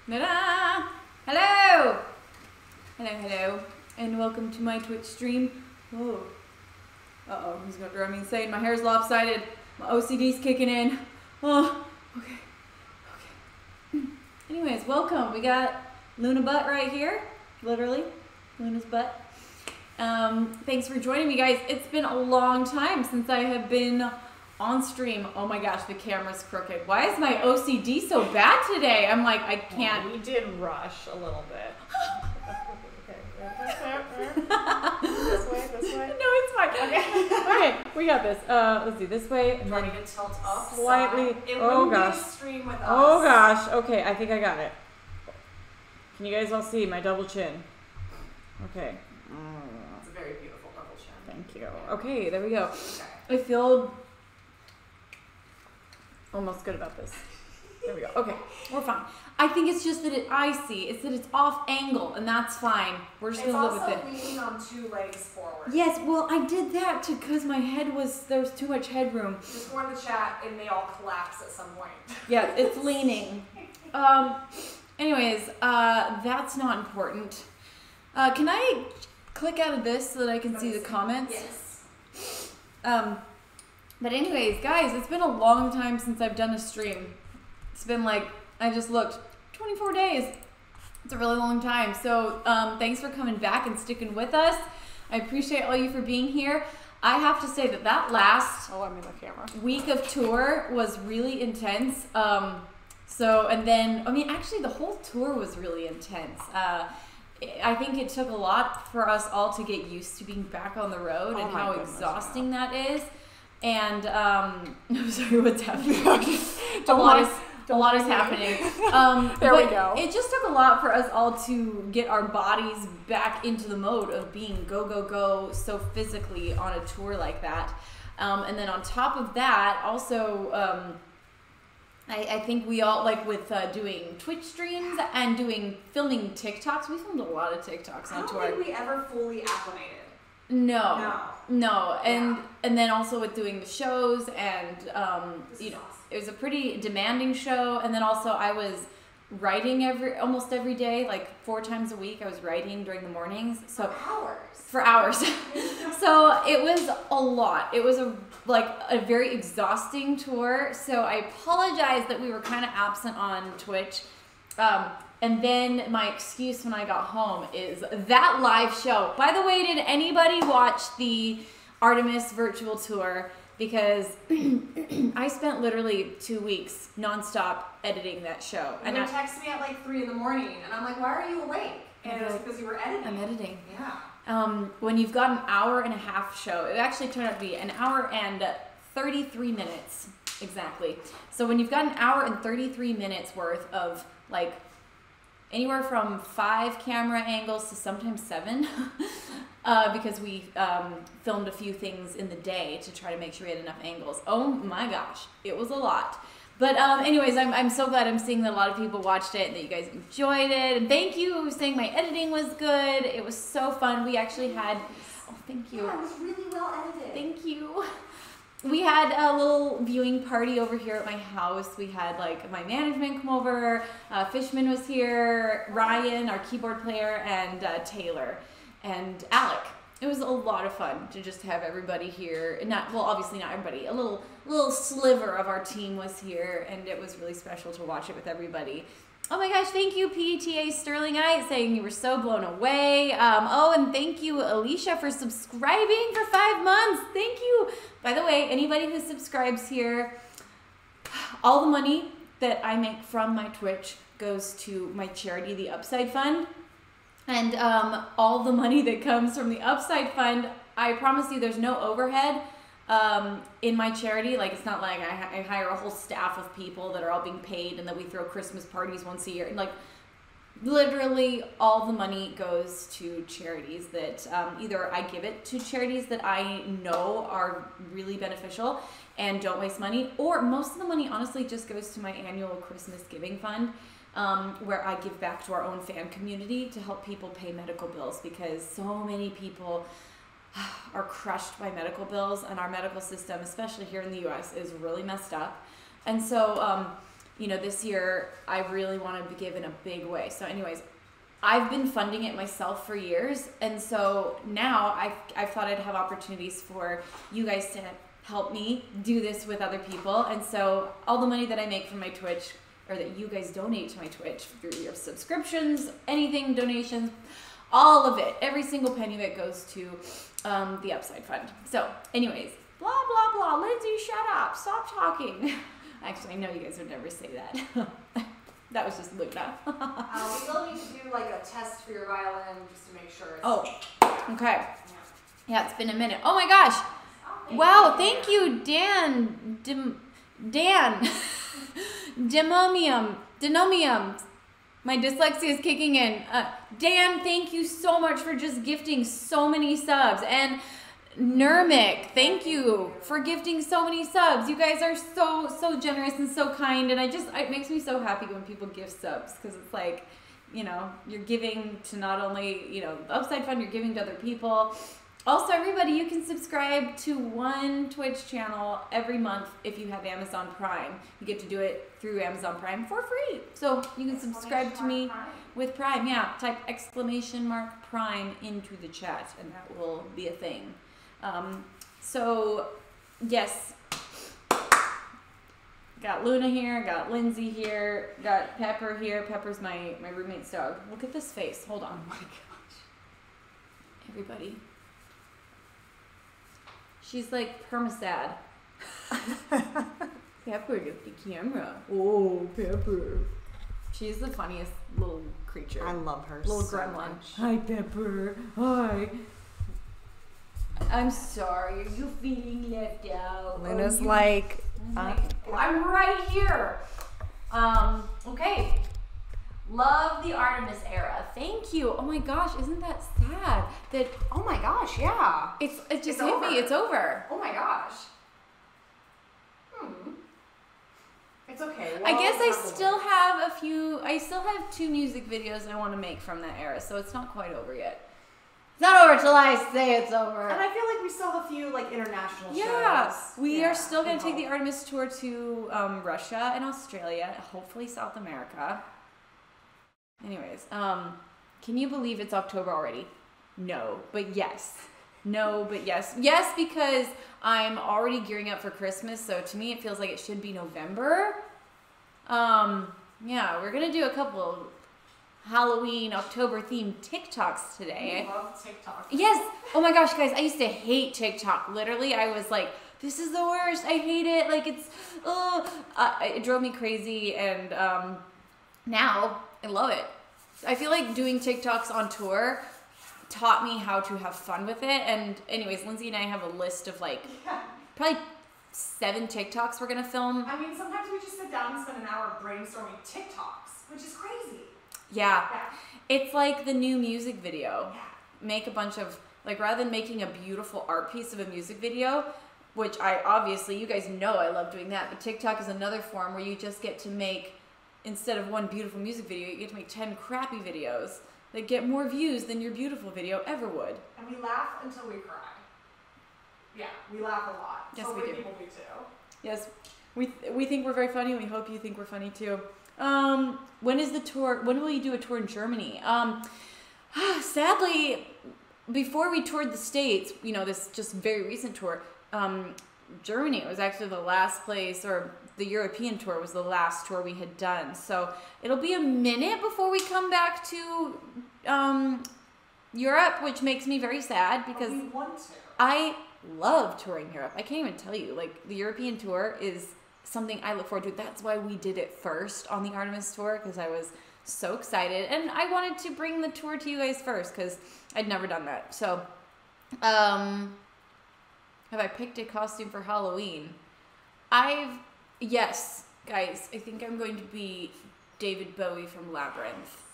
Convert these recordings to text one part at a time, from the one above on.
Ta-da! Hello! Hello, and welcome to my Twitch stream. Whoa. Uh-oh, he's gonna drive me insane. My hair's lopsided. My OCD's kicking in. Oh, okay. Anyways, welcome. We got Luna Butt right here. Literally, Luna's butt. Thanks for joining me, guys. It's been a long time since I have been on stream. Oh my gosh, the camera's crooked. Why is my OCD so bad today? I'm like, I can't. We did rush a little bit. This way. No, it's fine. Okay, we got this. Let's see, this way. And trying to get tilt up slightly. It oh gosh. Be a stream with us. Oh gosh. Okay, I think I got it. Can you guys all see my double chin? Okay. It's a very beautiful double chin. Thank you. Okay, there we go. Okay. I feel almost good about this. There we go. Okay, we're fine. I think it's just that it's that it's off angle, and that's fine. We're just gonna live with it. It's also leaning on two legs forward. Yes, well, I did that because my head there was too much headroom. Just go in the chat, and they all collapse at some point. Yeah, it's leaning. Anyways, that's not important. Can I click out of this so that I can see the comments? Yes. But anyways, guys, it's been a long time since I've done a stream. It's been like, I just looked, 24 days. It's a really long time. So thanks for coming back and sticking with us. I appreciate all you for being here. I have to say that last week of tour was really intense. And then, I mean, actually the whole tour was really intense. I think it took a lot for us all to get used to being back on the road and how exhausting that is. And I'm sorry, what's happening? A lot is happening. There we go. It just took a lot for us all to get our bodies back into the mode of being go so physically on a tour like that. And then on top of that, also, I think we all, like with doing Twitch streams and filming TikToks, we filmed a lot of TikToks on tour. I don't think we ever fully acclimated. No. And then also with doing the shows and, it was a pretty demanding show. And then also I was writing almost every day, like 4 times a week. I was writing during the mornings. So for hours. So it was a lot. It was a very exhausting tour. So I apologize that we were kind of absent on Twitch. And then my excuse when I got home is that live show. By the way, did anybody watch the Artemis virtual tour? Because I spent literally 2 weeks nonstop editing that show. And you texted me at like 3 in the morning, and I'm like, why are you awake? And it was because you were editing. I'm editing. Yeah. When you've got an hour and a half show, it actually turned out to be an hour and 33 minutes, exactly. So when you've got an hour and 33 minutes worth of like anywhere from 5 camera angles to sometimes 7, because we filmed a few things in the day to try to make sure we had enough angles. Oh my gosh, it was a lot. But anyways, I'm so glad I'm seeing that a lot of people watched it and that you guys enjoyed it. And thank you for saying my editing was good. It was so fun. We actually had, thank you. Yeah, it was really well edited. Thank you. We had a little viewing party over here at my house. We had like my management come over, Fishman was here, Ryan, our keyboard player, and Taylor and Alec. It was a lot of fun to just have everybody here. Obviously not everybody. A little sliver of our team was here, and it was really special to watch it with everybody. Oh my gosh, thank you, PTA Sterlingite, saying you were so blown away. And thank you, Alicia, for subscribing for 5 months. Thank you. By the way, anybody who subscribes here, all the money that I make from my Twitch goes to my charity, the Upside Fund. And all the money that comes from the Upside Fund, I promise you there's no overhead in my charity. Like, it's not like I hire a whole staff of people that are all being paid and that we throw Christmas parties once a year. And like, literally all the money goes to charities that either I give it to charities that I know are really beneficial and don't waste money, or most of the money honestly just goes to my annual Christmas giving fund, where I give back to our own fan community to help people pay medical bills, because so many people are crushed by medical bills, and our medical system, especially here in the US, is really messed up. And so you know, this year I really want to give in a big way. So anyways, I've been funding it myself for years, and so now I've thought I'd have opportunities for you guys to help me do this with other people. And so all the money that I make from my Twitch, or that you guys donate to my Twitch through your subscriptions, anything, donations, all of it, every single penny of it goes to the Upside Fund. So anyways, blah, blah, blah. Lindsay, shut up. Stop talking. Actually, I know you guys would never say that. That was just Luna. We will need to do like a test for your violin just to make sure. Oh, okay. Yeah, it's been a minute. Oh my gosh. Wow, thank you, Dan. Dan. Denomium. My dyslexia is kicking in. Dan, thank you so much for just gifting so many subs. And Nurmik, thank you for gifting so many subs. You guys are so generous and so kind, and it makes me so happy when people gift subs, because it's like, you know, you're giving to not only, you know, the Upside Fund, you're giving to other people. Also, everybody, you can subscribe to one Twitch channel every month if you have Amazon Prime. You get to do it through Amazon Prime for free. So you can subscribe to me with Prime. Yeah, type !Prime into the chat, and that will be a thing. So, yes, got Luna here, got Lindsay here, got Pepper here. Pepper's my roommate's dog. Look at this face. Hold on. Oh my gosh. Everybody. She's like perma-sad. Pepper, get the camera. Oh, Pepper. She's the funniest little creature. I love her little so gremlin. much. Hi, Pepper. Hi. I'm sorry. Are you feeling left out? Luna's like, I'm right here. Okay. Love the Artemis era. Thank you. Oh my gosh, isn't that sad? That Oh my gosh, yeah. it just It's hit over. me. It's over. Oh my gosh. It's okay. I guess I still have 2 music videos I want to make from that era, so it's not quite over yet. It's not over till I say it's over. And I feel like we still have a few like international shows. Yeah, we Yeah, are still going we to take hope. the Artemis tour to Russia and Australia, hopefully South America. Anyways, can you believe it's October already? No, but yes. No, but yes. Yes, because I'm already gearing up for Christmas, so to me it feels like it should be November. Yeah, we're going to do a couple Halloween, October themed TikToks today. I love TikTok. Yes. Oh my gosh, guys, I used to hate TikTok. Literally, I was like, this is the worst. I hate it. Like, it's, it drove me crazy. And now I love it. I feel like doing TikToks on tour taught me how to have fun with it. And anyways, Lindsay and I have a list of like probably 7 TikToks we're going to film. I mean, sometimes we just sit down and spend an hour brainstorming TikToks, which is crazy. Yeah. Yeah. It's like the new music video. Yeah. Make a bunch of, like, rather than making a beautiful art piece of a music video, which I obviously, you guys know I love doing that, but TikTok is another form where you just get to make, instead of one beautiful music video, you get to make 10 crappy videos that get more views than your beautiful video ever would. And we laugh until we cry. Yeah, we laugh a lot. Yes, Hopefully we do. people do too. Yes, we think we're very funny, and we hope you think we're funny too. When is the tour? When will you do a tour in Germany? Sadly, before we toured the States, you know, this just very recent tour, Germany was actually the last place, or the European tour was the last tour we had done. So it'll be a minute before we come back to Europe, which makes me very sad because But we want to. I love touring Europe. I can't even tell you, like, the European tour is something I look forward to. That's why we did it first on the Artemis tour, because I was so excited, and I wanted to bring the tour to you guys first because I'd never done that. So have I picked a costume for Halloween? Yes, guys, I think I'm going to be David Bowie from Labyrinth.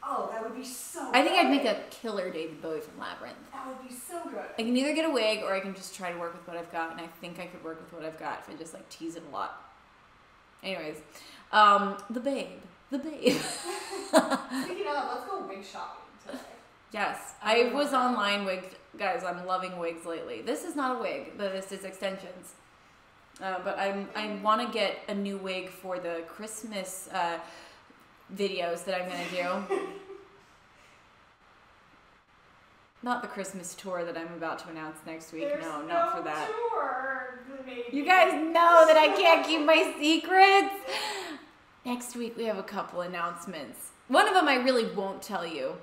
Oh, that would be so I think good. I'd make a killer David Bowie from Labyrinth. That would be so good. I can either get a wig or I can just try to work with what I've got, and I think I could work with what I've got if I just like tease it a lot. Anyways, the babe. Speaking of, let's go wig shopping today. Yes, I was online wig, guys. I'm loving wigs lately. This is not a wig, but this is extensions. But I want to get a new wig for the Christmas videos that I'm gonna do. Not the Christmas tour that I'm about to announce next week. There's no, not for that. Tour, you guys know that I can't keep my secrets. Next week we have a couple announcements. One of them I really won't tell you.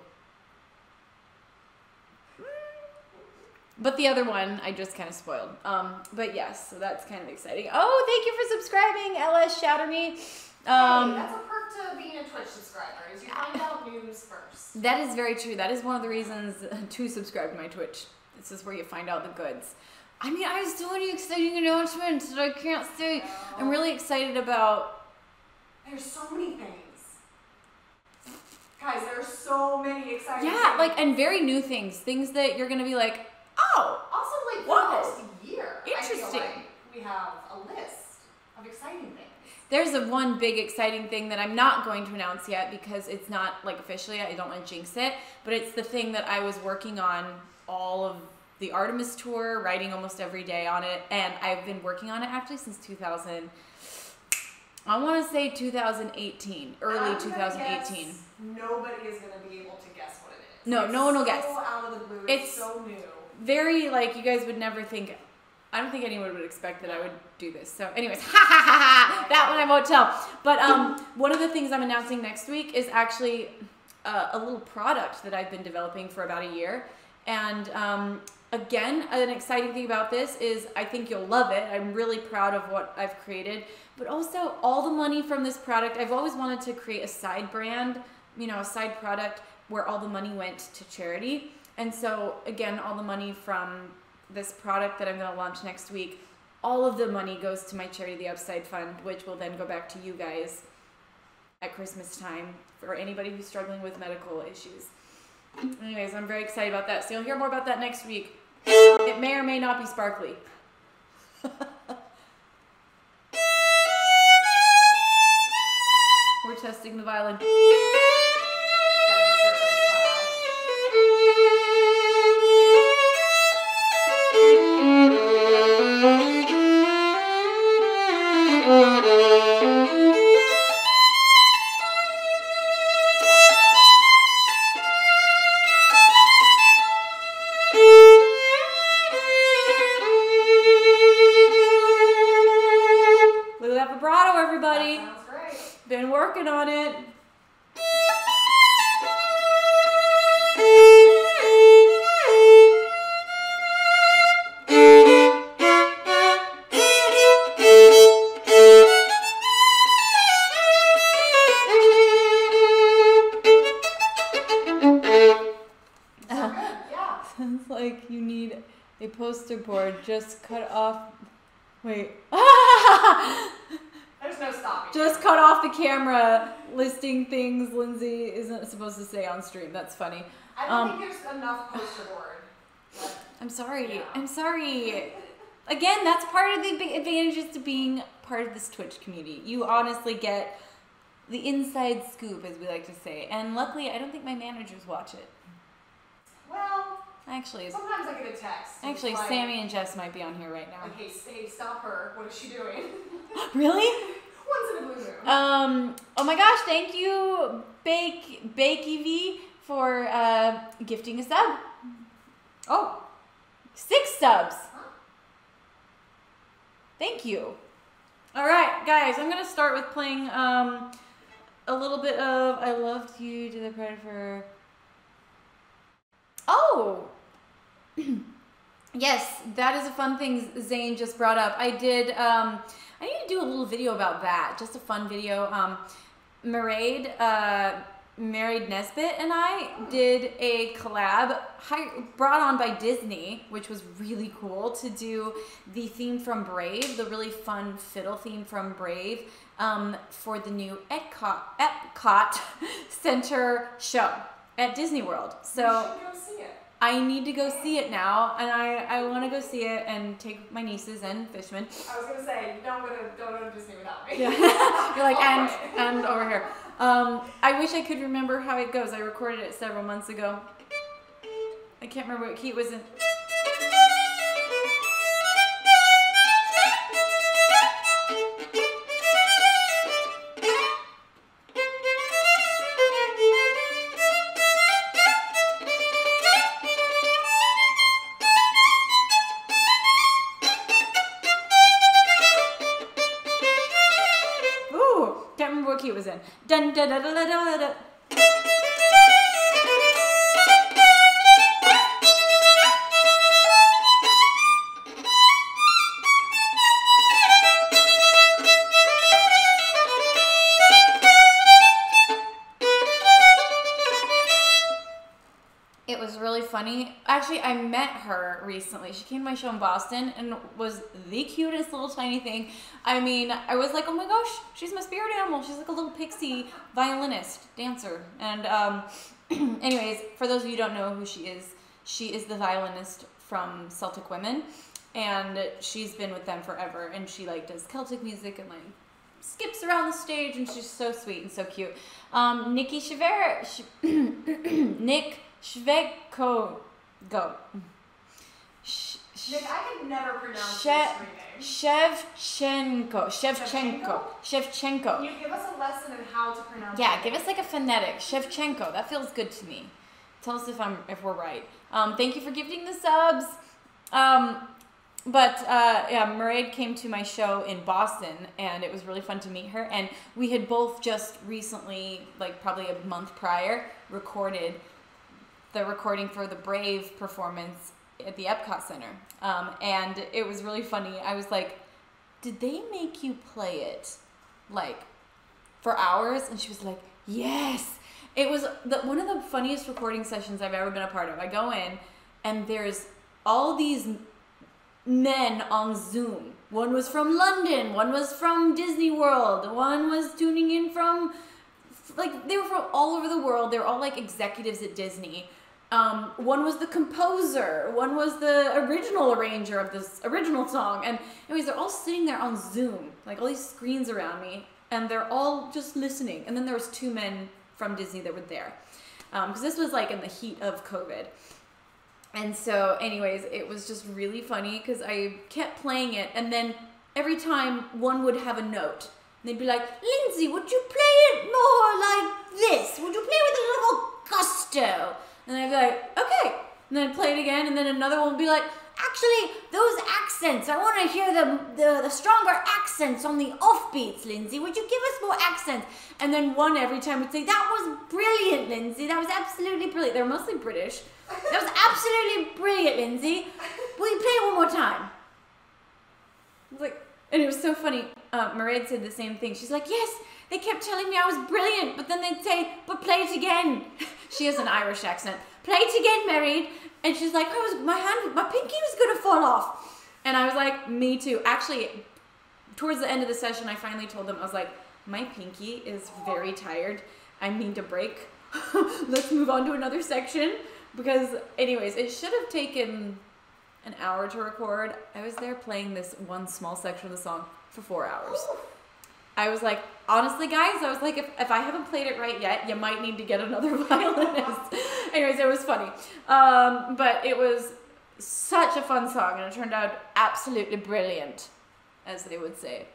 But the other one I just kind of spoiled. But yes, so that's kind of exciting. Oh, thank you for subscribing, LS Shatterme. Hey, that's a perk to being a Twitch subscriber, is you find out news first. That is very true. That is one of the reasons to subscribe to my Twitch. This is where you find out the goods. I mean, I have so many exciting announcements that I can't say. No. I'm really excited about... There's so many things. Guys, there's so many exciting things. Yeah, like, and very new things. Things that you're going to be like, oh, also, like, whoa. for the next year, Interesting. I feel like we have a list of exciting things. There's a one big exciting thing that I'm not going to announce yet because it's not like officially, I don't want to jinx it, but it's the thing that I was working on all of the Artemis tour, writing almost every day on it, and I've been working on it actually since 2000, I want to say 2018, early 2018. Nobody is going to be able to guess what it is. No, no one will guess. It's so out of the blue, It's so new. Very, like, you guys would never think, I don't think anyone would expect that I would do this. So anyways, ha ha ha ha, that one I won't tell. But one of the things I'm announcing next week is actually a little product that I've been developing for about a year. And again, an exciting thing about this is I think you'll love it. I'm really proud of what I've created. But also all the money from this product, I've always wanted to create a side brand, you know, a side product where all the money went to charity. And so again, all the money from this product that I'm going to launch next week, all of the money goes to my charity, the Upside Fund, which will then go back to you guys at Christmas time for anybody who's struggling with medical issues. Anyways, I'm very excited about that. So you'll hear more about that next week. It may or may not be sparkly. We're testing the violin. Look at that vibrato, everybody. That sounds great. Been working on it. Yeah. Sounds like you need a poster board. Just cut off. Wait. There's no stopping. Just cut off the camera listing things Lindsay isn't supposed to say on stream. That's funny. I don't think there's enough poster board. But I'm sorry. Yeah. I'm sorry. Again, that's part of the big advantages to being part of this Twitch community. You honestly get the inside scoop, as we like to say. And luckily, I don't think my managers watch it. well, Actually, sometimes I get a text. It's actually, like, Sammy and Jess might be on here right now. like, hey, stop her. What is she doing? Really? Once in a blue moon. Oh my gosh, thank you, Bakey for gifting a sub. Oh, 6 subs. Huh? Thank you. All right, guys, I'm gonna start with playing a little bit of "I Loved You" to the Predator. Oh, yes, that is a fun thing Zane just brought up. I did. I need to do a little video about that. Just a fun video. Married Nesbitt and I did a collab brought on by Disney, which was really cool, to do the theme from Brave, the really fun fiddle theme from Brave, for the new Epcot Center show at Disney World. So You should go see it. I need to go see it now, and I want to go see it and take my nieces and Fishman. I was gonna say, don't go to Disney without me. Yeah. You're like, All and over here. I wish I could remember how it goes. I recorded it several months ago. I can't remember what key it was in. key it was in. Dun da da da da da da. It was really funny. Actually, I met her recently. She came to my show in Boston and was the cutest little tiny thing. I mean, I was like, oh my gosh, she's my spirit animal. She's like a little pixie violinist, dancer. And anyways, for those of you who don't know who she is the violinist from Celtic Women. And she's been with them forever. And she like does Celtic music and like skips around the stage. And she's so sweet and so cute. Nikki Shiver, Nick Shevchenko. Nick, I could never pronounce your name. Shevchenko. Can you give us a lesson in how to pronounce it? Yeah, give us like a phonetic. Shevchenko. That feels good to me. Tell us if we're right. Thank you for gifting the subs. Yeah, Mairead came to my show in Boston, and it was really fun to meet her. And we had both just recently, like probably a month prior, recorded the recording for the Brave performance at the Epcot Center. And it was really funny. I was like, did they make you play it like for hours? And she was like, yes. It was one of the funniest recording sessions I've ever been a part of. I go in and there's all these men on Zoom. One was from London, one was from Disney World, one was tuning in from, like, they were from all over the world. They were all like executives at Disney. One was the composer, one was the original arranger of this original song. And anyways, they're all sitting there on Zoom, like all these screens around me, and they're all just listening. And then there was 2 men from Disney that were there. Because this was like in the heat of COVID. And so anyways, it was just really funny because I kept playing it, and then every time one would have a note. And they'd be like, Lindsey, would you play it more like this? Would you play with a little more gusto? And I'd be like, okay. And then I'd play it again, and then another one would be like, actually, those accents, I want to hear the stronger accents on the offbeats, Lindsey. Would you give us more accents? And then one every time would say, that was brilliant, Lindsey. That was absolutely brilliant. They're mostly British. That was absolutely brilliant, Lindsey. Will you play it one more time? I was like, and it was so funny. Mairead said the same thing.'s like, yes, they kept telling me I was brilliant, but then they'd say, but play it again. She has an Irish accent. Play it again, Mairead. And she's like, my pinky was gonna fall off. And I was like, me too. Actually, towards the end of the session, I finally told them, I was like, my pinky is very tired. I need to break. Let's move on to another section. Because anyways, it should have taken an hour to record. I was there playing this one small section of the song for 4 hours. I was like, honestly, guys, I was like, if I haven't played it right yet, you might need to get another violinist. Anyways, it was funny. But it was such a fun song, and it turned out absolutely brilliant, as they would say.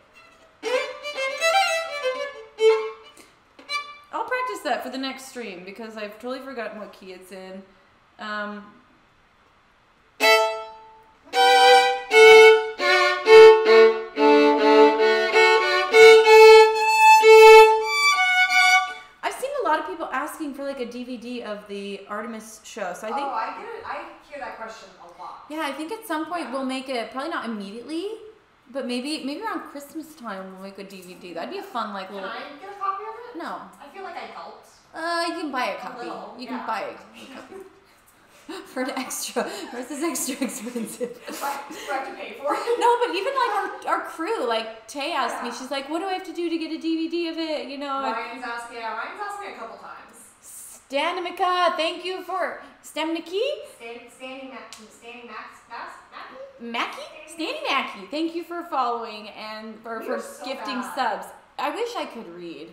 I'll practice that for the next stream, because I've totally forgotten what key it's in. Asking for like a DVD of the Artemis show, so I think. Oh, I get it. I hear that question a lot. Yeah, I think at some point we'll make it. Probably not immediately, but maybe around Christmas time we'll make a DVD. That'd be a fun like little. Can I get a copy of it? No. I feel like I helped. You can buy a copy. You can buy a copy. For an extra. This is extra expensive. Do I have to pay for it? No, but even like our crew, like Tay asked me, she's like, what do I have to do to get a DVD of it? You know. Ryan's asked me a couple times. Stanimika, thank you for Stemniki? Standing Mackie? Standing Mackie, thank you for following and for so gifting bad. subs. I wish I could read.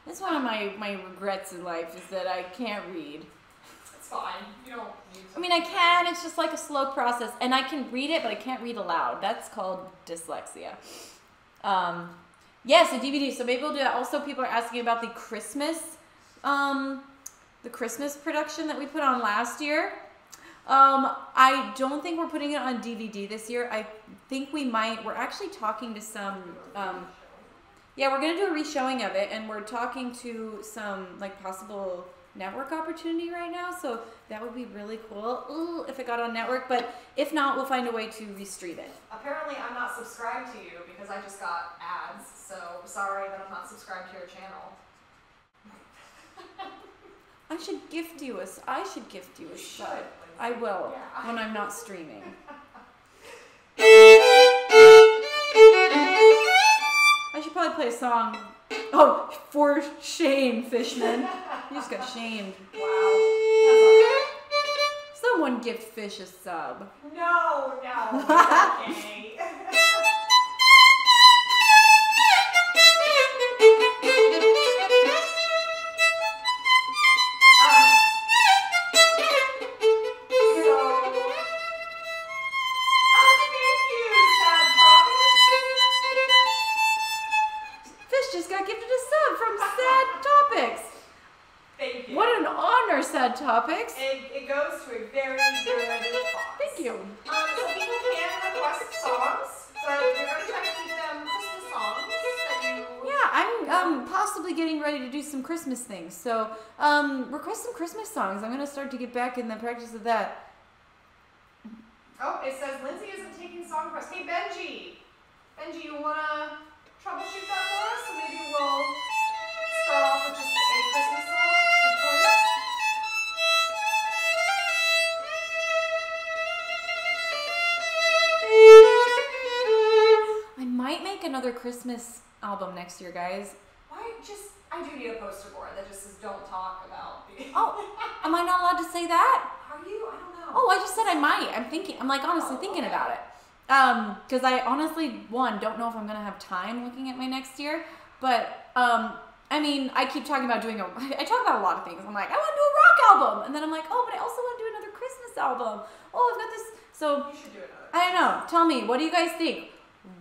That's one of my regrets in life is that I can't read. It's fine. You don't need to. I mean, I can. It's just like a slow process. And I can read it, but I can't read aloud. That's called dyslexia. Yes, a DVD. So maybe we'll do that. Also, people are asking about the Christmas production that we put on last year. I don't think we're putting it on DVD this year. I think we might. We're actually talking to some. Yeah, we're gonna do a re-showing of it, and we're talking to some like possible network opportunity right now. So that would be really cool if it got on network. But if not, we'll find a way to restream it. Apparently, I'm not subscribed to you because I just got ads. So sorry that I'm not subscribed to your channel. I should gift you a sub. Lindsay. I will Yeah. when I'm not streaming. I should probably play a song. Oh, for shame, Fishman. You just got shamed. Wow. Someone gift Fish a sub. No, okay. Sad Topics. It goes to a very good cause. Thank you. So people can request songs, but we're going to try to keep them Christmas songs that you... Yeah, I'm possibly getting ready to do some Christmas things. So request some Christmas songs. I'm going to start to get back in the practice of that. Oh, it says Lindsay isn't taking song requests. Hey, Benji, you want to troubleshoot that for us? So maybe we'll start off with just a Christmas song of choice. I might make another Christmas album next year, guys. I do need a poster board that just says don't talk about the... Oh, am I not allowed to say that? Are you? I don't know. Oh, I just said I might. I'm like honestly thinking about it. Because I honestly, don't know if I'm going to have time looking at my next year. But, I mean, I keep talking about I talk about a lot of things. I'm like, I want to do a rock album. And then I'm like, oh, but I also want to do another Christmas album. Oh, I've got this. So, You should do another. I don't know. Tell me, what do you guys think?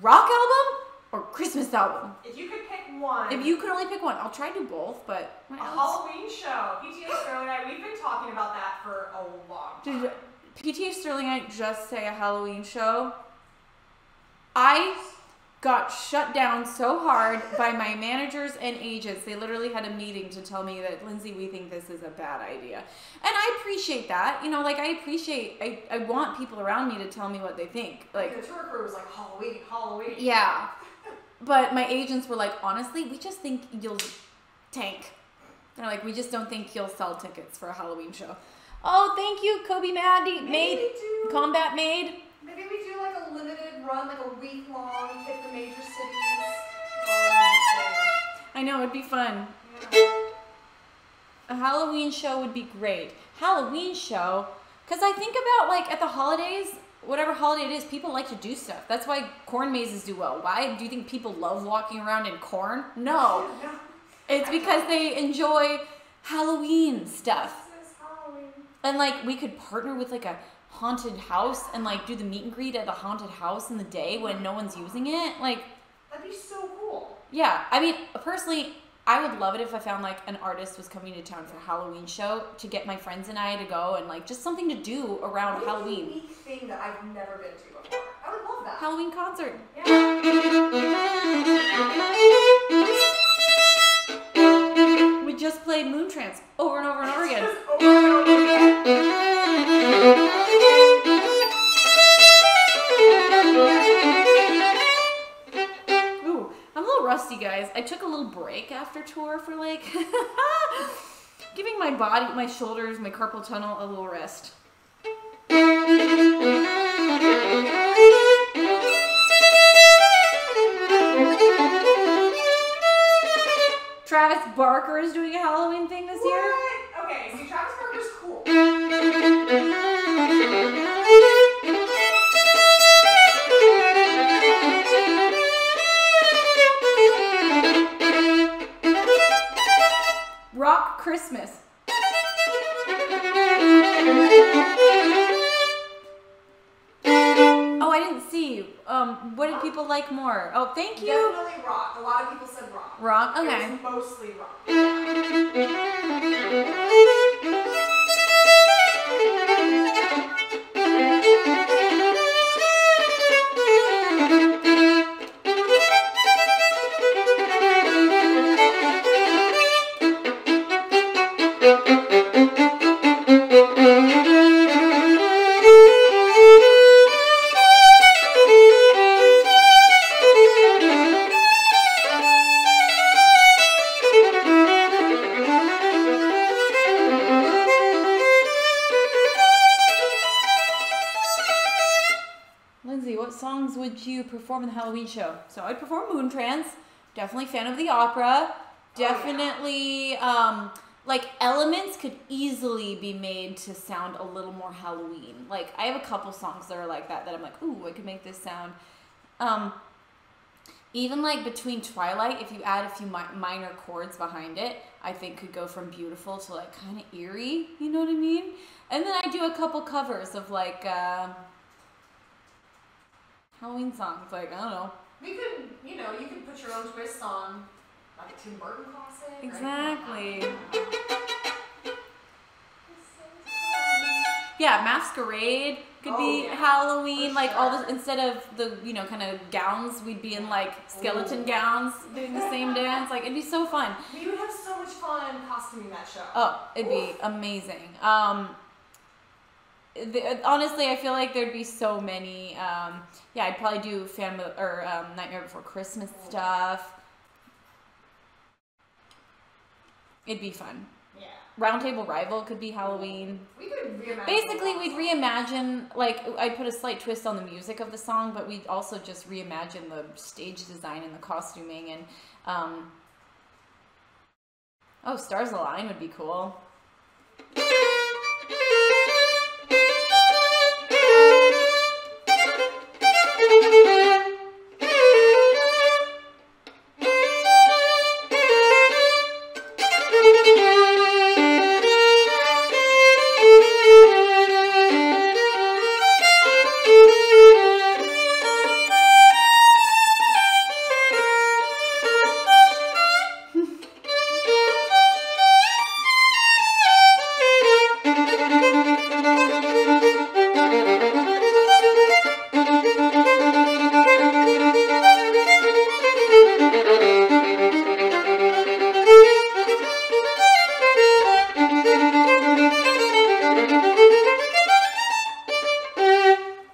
Rock album or Christmas album? If you could pick one. If you could only pick one, I'll try to do both, but... A Halloween show. PTA Sterling and I, we've been talking about that for a long time. Did PTA Sterling and I just say a Halloween show? I got shut down so hard by my managers and agents. They literally had a meeting to tell me that, Lindsay, we think this is a bad idea. And I appreciate that. You know, like, I want people around me to tell me what they think. Like, the tour crew was like, Halloween. Yeah. But my agents were like, honestly, we just think you'll tank. They're like, we just don't think you'll sell tickets for a Halloween show. Oh, thank you, Kobe Combat Maid. Maybe we do like a limited run, like a week long, hit the major cities. I know, it'd be fun. Yeah. A Halloween show would be great. Halloween show, because I think about like at the holidays, whatever holiday it is, people like to do stuff. That's why corn mazes do well. Why do you think people love walking around in corn? No. It's because they enjoy Halloween stuff. This is Halloween. And like we could partner with like a haunted house and like do the meet and greet at the haunted house in the day when no one's using it. Like, that'd be so cool. Yeah, I mean, personally, I would love it if I found like an artist was coming to town for a Halloween show to get my friends and I to go and like just something to do around Halloween. A unique thing that I've never been to before. I would love that. Halloween concert. Yeah. We just played Moon Trance over and over and over again. Ooh, I'm a little rusty, guys. I took a little break after tour for like giving my body, my shoulders, my carpal tunnel a little rest. Travis Barker is doing a Halloween thing this year. Okay, see, Travis Barker's cool. Rock Christmas. Oh, I didn't see. What did people like more? Oh, thank you. Definitely rock. A lot of people said rock. Rock? Okay. It was mostly rock. songs would you perform in the Halloween show? So I'd perform Moon Trance. Definitely fan of the opera. Definitely, like, elements could easily be made to sound a little more Halloween. Like, I have a couple songs that are like that I'm like, ooh, I could make this sound. Even, like, between Twilight, if you add a few minor chords behind it, I think could go from beautiful to, like, kind of eerie, you know what I mean? And then I do a couple covers of, like, Halloween songs, like, I don't know. We could, you know, you could put your own twist on, like, a Tim Burton classic. Exactly. Right? Yeah, Masquerade could be Halloween, for like sure. all this, instead of the, you know, kind of gowns, we'd be in like skeleton gowns doing the same dance. Like, it'd be so fun. We would have so much fun costuming that show. Oh, it'd be amazing. Honestly, I feel like there'd be so many. Yeah, I'd probably do Nightmare Before Christmas stuff. It'd be fun. Yeah. Roundtable Rival could be Halloween. We could reimagine. Basically, we'd reimagine, like, I'd put a slight twist on the music of the song, but we'd also just reimagine the stage design and the costuming, and, oh, Stars Align would be cool.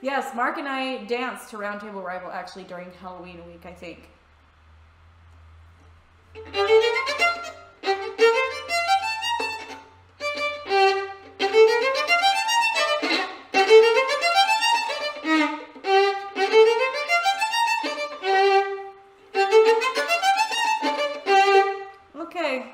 Yes, Mark and I danced to Roundtable Rival actually during Halloween week, I think. Okay.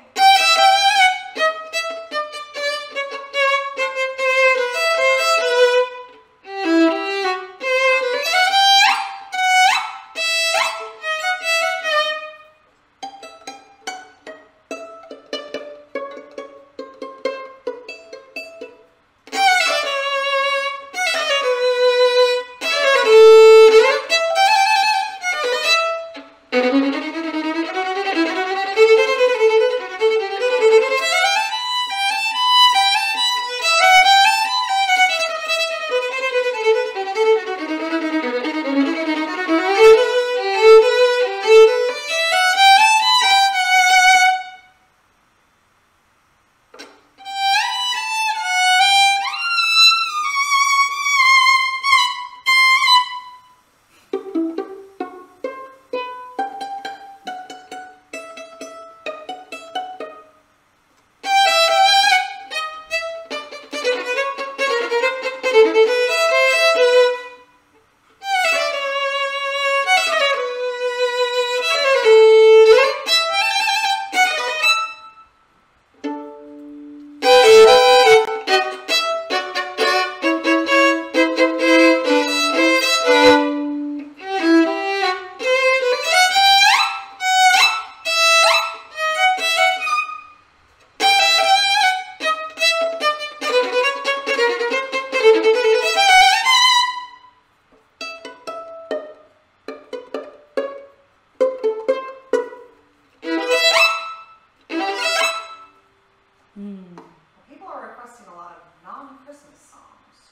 People are requesting a lot of non-Christmas songs.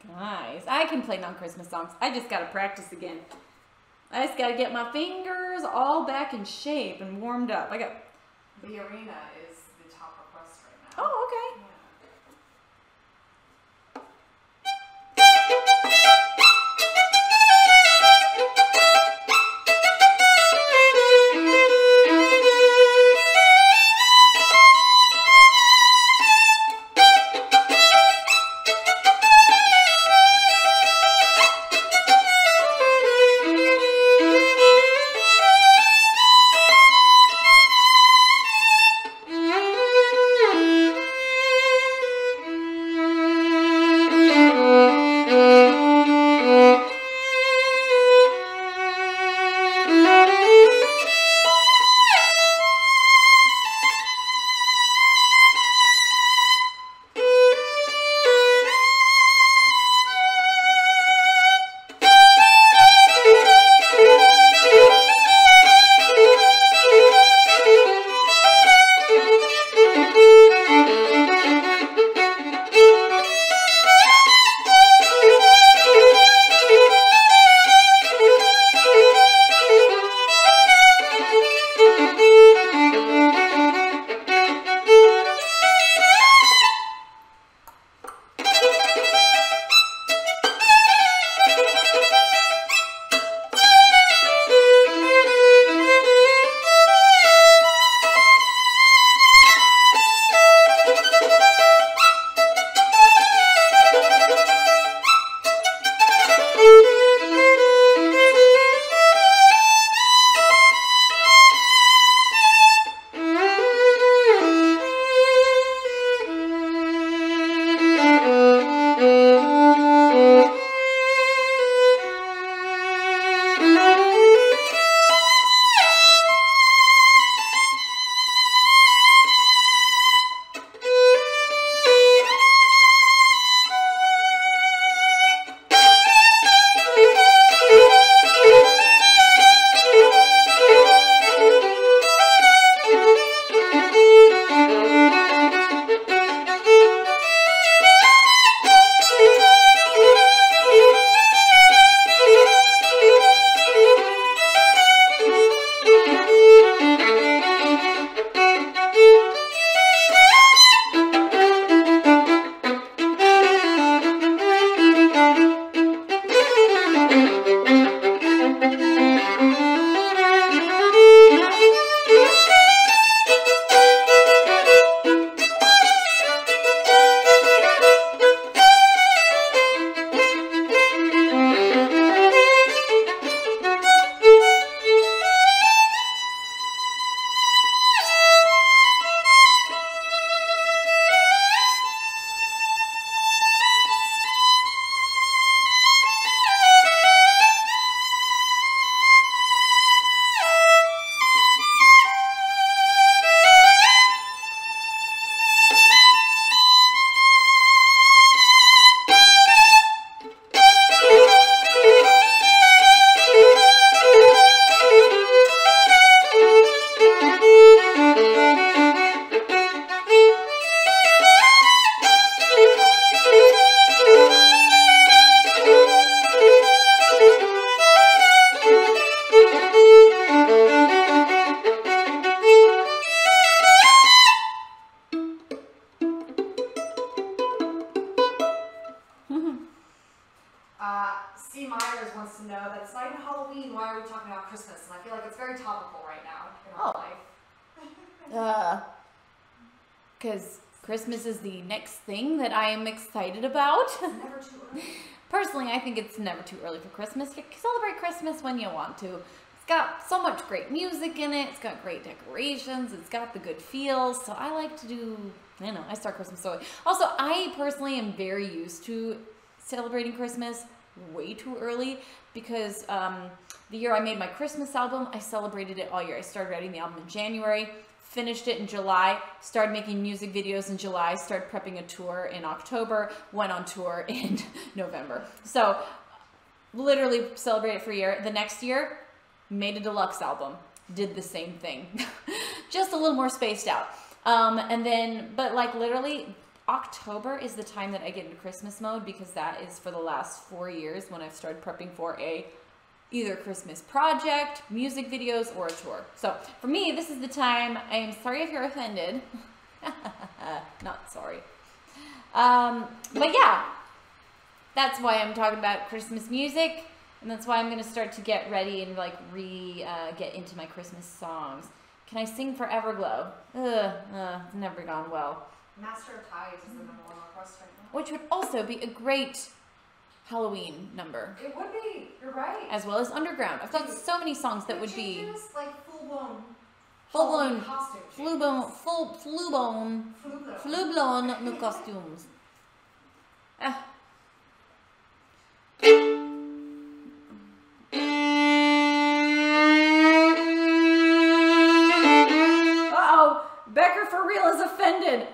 Nice. I can play non-Christmas songs. I just gotta practice again. I just gotta get my fingers all back in shape and warmed up. The Arena is the top request right now. Oh, okay. Yeah. that it's not even Halloween. Why are we talking about Christmas? And I feel like it's very topical right now in our life. Because Christmas is the next thing that I am excited about. It's never too early. Personally, I think it's never too early for Christmas. You can celebrate Christmas when you want to. It's got so much great music in it. It's got great decorations. It's got the good feels. So I like to do, I start Christmas early. Also, I personally am very used to celebrating Christmas way too early because the year I made my Christmas album, I celebrated it all year. I started writing the album in January, finished it in July, started making music videos in July, started prepping a tour in October, went on tour in November. So literally celebrated for a year. The next year, made a deluxe album, did the same thing, just a little more spaced out. And then, but like literally October is the time that I get into Christmas mode because that is for the last 4 years when I've started prepping for either Christmas project, music videos, or a tour. So for me, this is the time. I am sorry if you're offended. Not sorry. But yeah, that's why I'm talking about Christmas music. And that's why I'm going to start to get ready and like get into my Christmas songs. Can I sing Foreverglow? It's never gone well. Master of Tides is the #1 request right now. Which would also be a great Halloween number. It would be. You're right. As well as Underground. I've got so many songs that would be like full-blown costumes. Full-blown new costumes. Uh-oh, Becker for real is offended.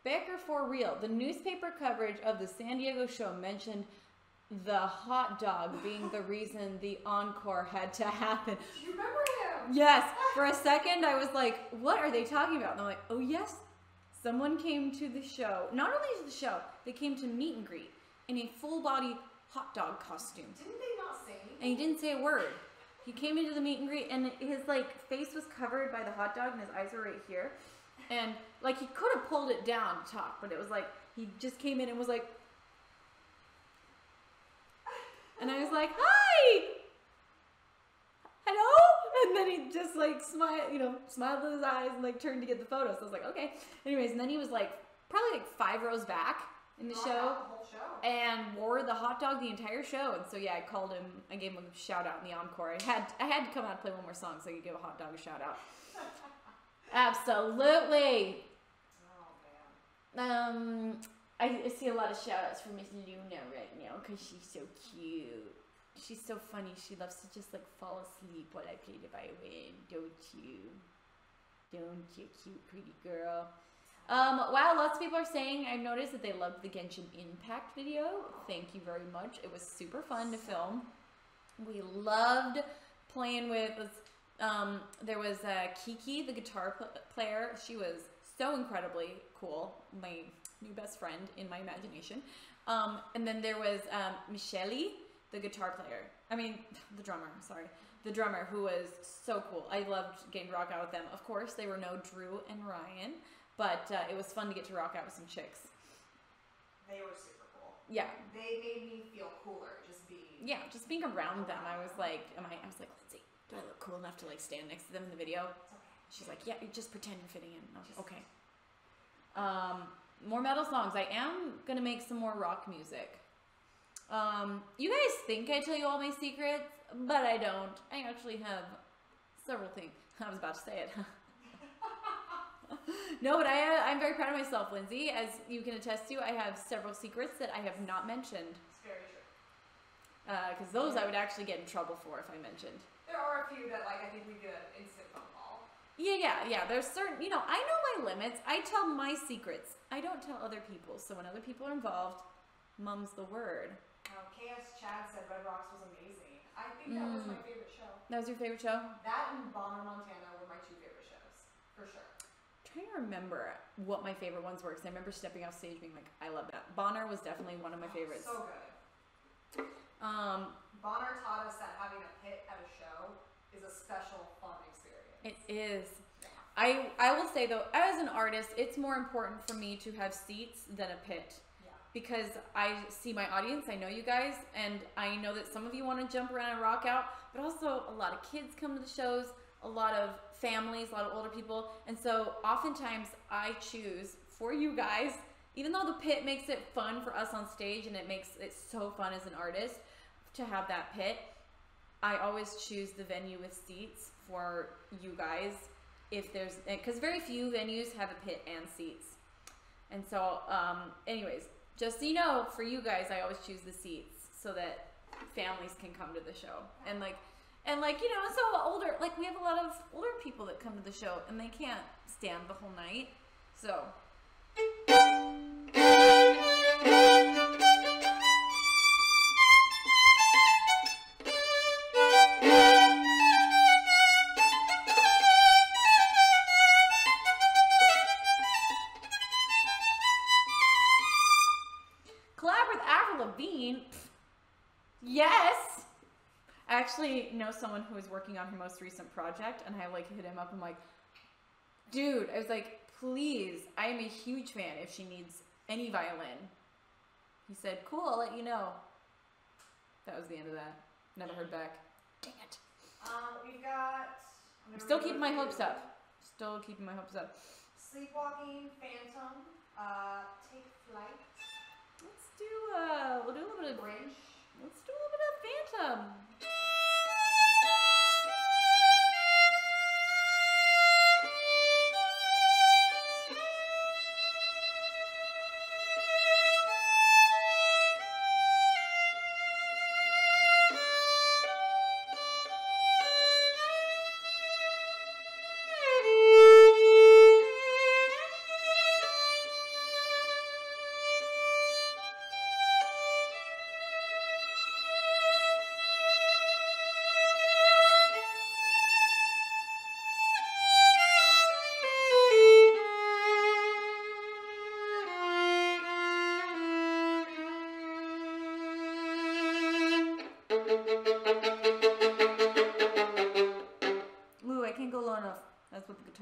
Becker for real. The newspaper coverage of the San Diego show mentioned the hot dog being the reason the encore had to happen. Do you remember him? Yes. For a second, I was like, what are they talking about? And I'm like, oh, yes. Someone came to the show. Not only to the show, they came to meet and greet in a full-body hot dog costume. Didn't they not say anything? And he didn't say a word. He came into the meet and greet, and his, like, face was covered by the hot dog, and his eyes were right here. And, like, he could have pulled it down to talk, but it was like, he just came in and was like, and I was like, hi! Hello? And then he just, like, smiled with his eyes and, like, turned to get the photo. So I was like, okay. Anyways, and then he was, like, probably, like, 5 rows back in the show. The whole show. And wore the hot dog the entire show. And so, yeah, I gave him a shout out in the encore. I had to come out and play one more song so I could give a hot dog a shout out. Absolutely. Oh, man. I see a lot of shout outs for Miss Luna right now because she's so cute. She's so funny. She loves to just like fall asleep while I play the violin. Don't you? Don't you, cute pretty girl? Wow, lots of people are saying, I've noticed that they loved the Genshin Impact video. Thank you very much. It was super fun to film. We loved playing with, there was Kiki, the guitar player. She was so incredibly cool. My new best friend in my imagination. And then there was Michele, the guitar player. The drummer, who was so cool. I loved getting to rock out with them. Of course, they were no Drew and Ryan, but it was fun to get to rock out with some chicks. They were super cool. Yeah. They made me feel cooler just being. Yeah, just being around them. I was like, Lindsay, do I look cool enough to like stand next to them in the video? It's okay. She's like, yeah, you just pretend you're fitting in. And I was like, okay. More metal songs. I am gonna make some more rock music. You guys think I tell you all my secrets, but I don't. I actually have several things. I was about to say it. No, but I'm very proud of myself, Lindsay. As you can attest to, I have several secrets that I have not mentioned. It's very true. Because those I would actually get in trouble for if I mentioned. There are a few that I think we get an instant phone call. Yeah. There's certain, I know my limits. I tell my secrets. I don't tell other people. So when other people are involved, mum's the word. KS Chad said Red Rocks was amazing. I think that was my favorite show. That was your favorite show? That and Bonner, Montana were my 2 favorite shows, for sure. I'm trying to remember what my favorite ones were, because I remember stepping off stage being like, I love that. Bonner was definitely one of my favorites. So good. Bonner taught us that having a pit at a show is a special, fun experience. It is. I will say, though, as an artist, it's more important for me to have seats than a pit. Because I see my audience, I know you guys, and I know that some of you want to jump around and rock out, but also a lot of kids come to the shows, a lot of families, a lot of older people, and so oftentimes I choose for you guys, even though the pit makes it fun for us on stage and it makes it so fun as an artist to have that pit, I always choose the venue with seats for you guys, because very few venues have a pit and seats. And so, anyways, just so you know, for you guys, I always choose the seats so that families can come to the show. And so older, like we have a lot of older people that come to the show and they can't stand the whole night. So. Yes! I actually know someone who is working on her most recent project, and I like hit him up. I'm like, dude, I was like, please, I am a huge fan if she needs any violin. He said, cool, I'll let you know. That was the end of that. Never heard back. Dang it. We've got... I'm still keeping my hopes up. Still keeping my hopes up. Sleepwalking, Phantom, Take Flight. Let's do, we'll do a little bit of... Grinch. Let's do a little bit of Phantom.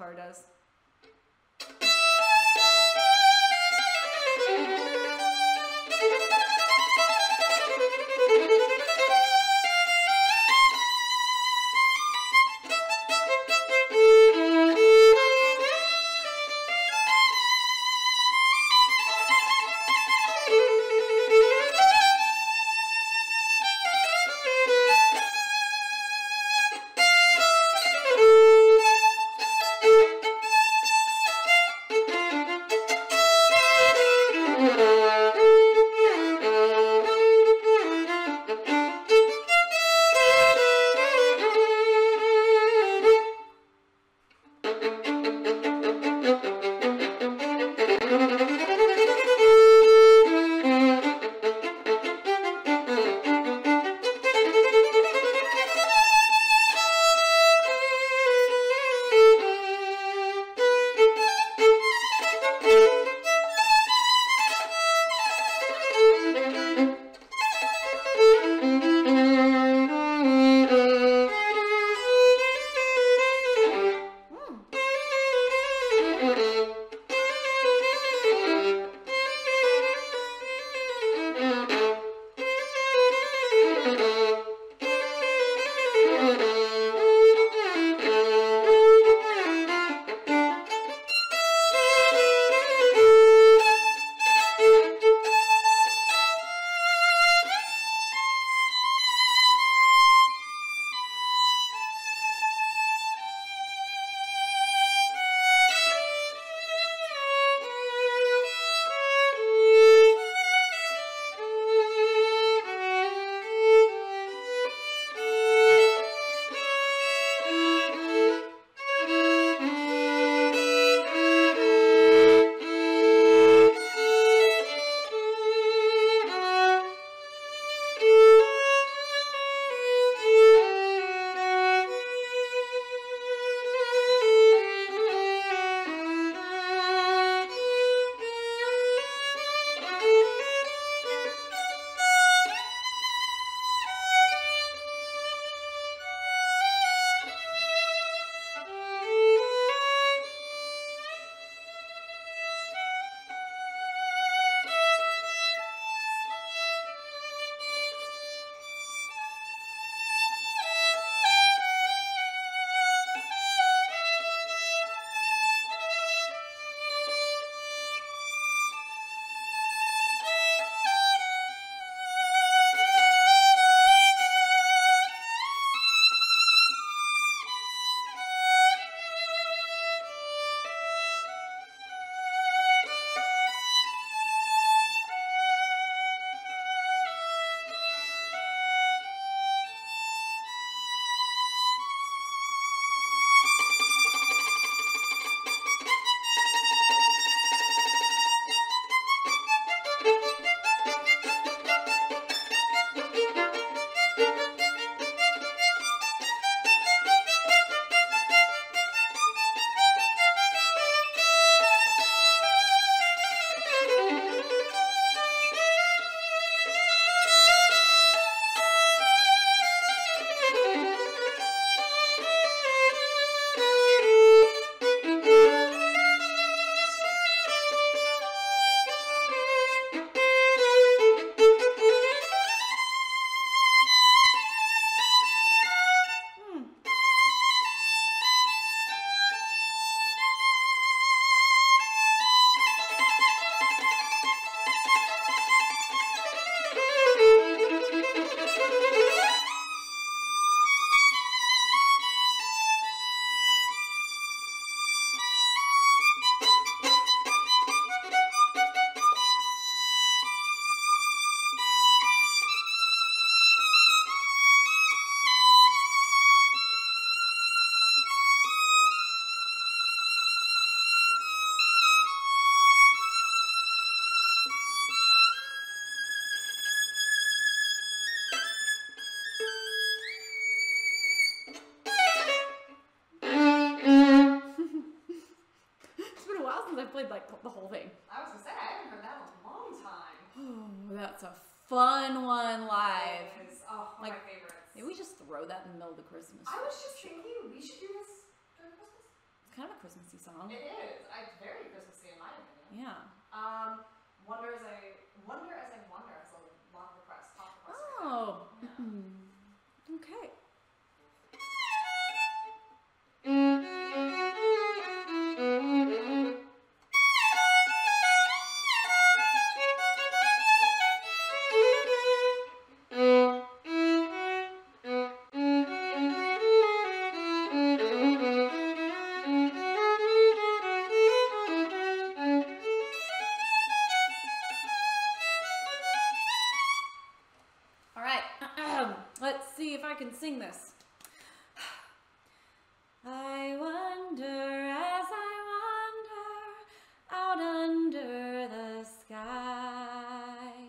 guitar does. played like the whole thing. I was gonna say, I haven't heard that in a long time. Oh, that's a fun one live. It is. Oh, one like, of my favorites. Maybe we just throw that in the middle of the Christmas. I was just thinking we should do this during Christmas. kind of a Christmassy song. It is. It's very Christmassy in my opinion. Yeah. Wonder as I wonder as I wonder. It's a lot of requests. Top requests. Oh. Right now. Yeah. Okay. Let's see if I can sing this. I wonder as I wander out under the sky,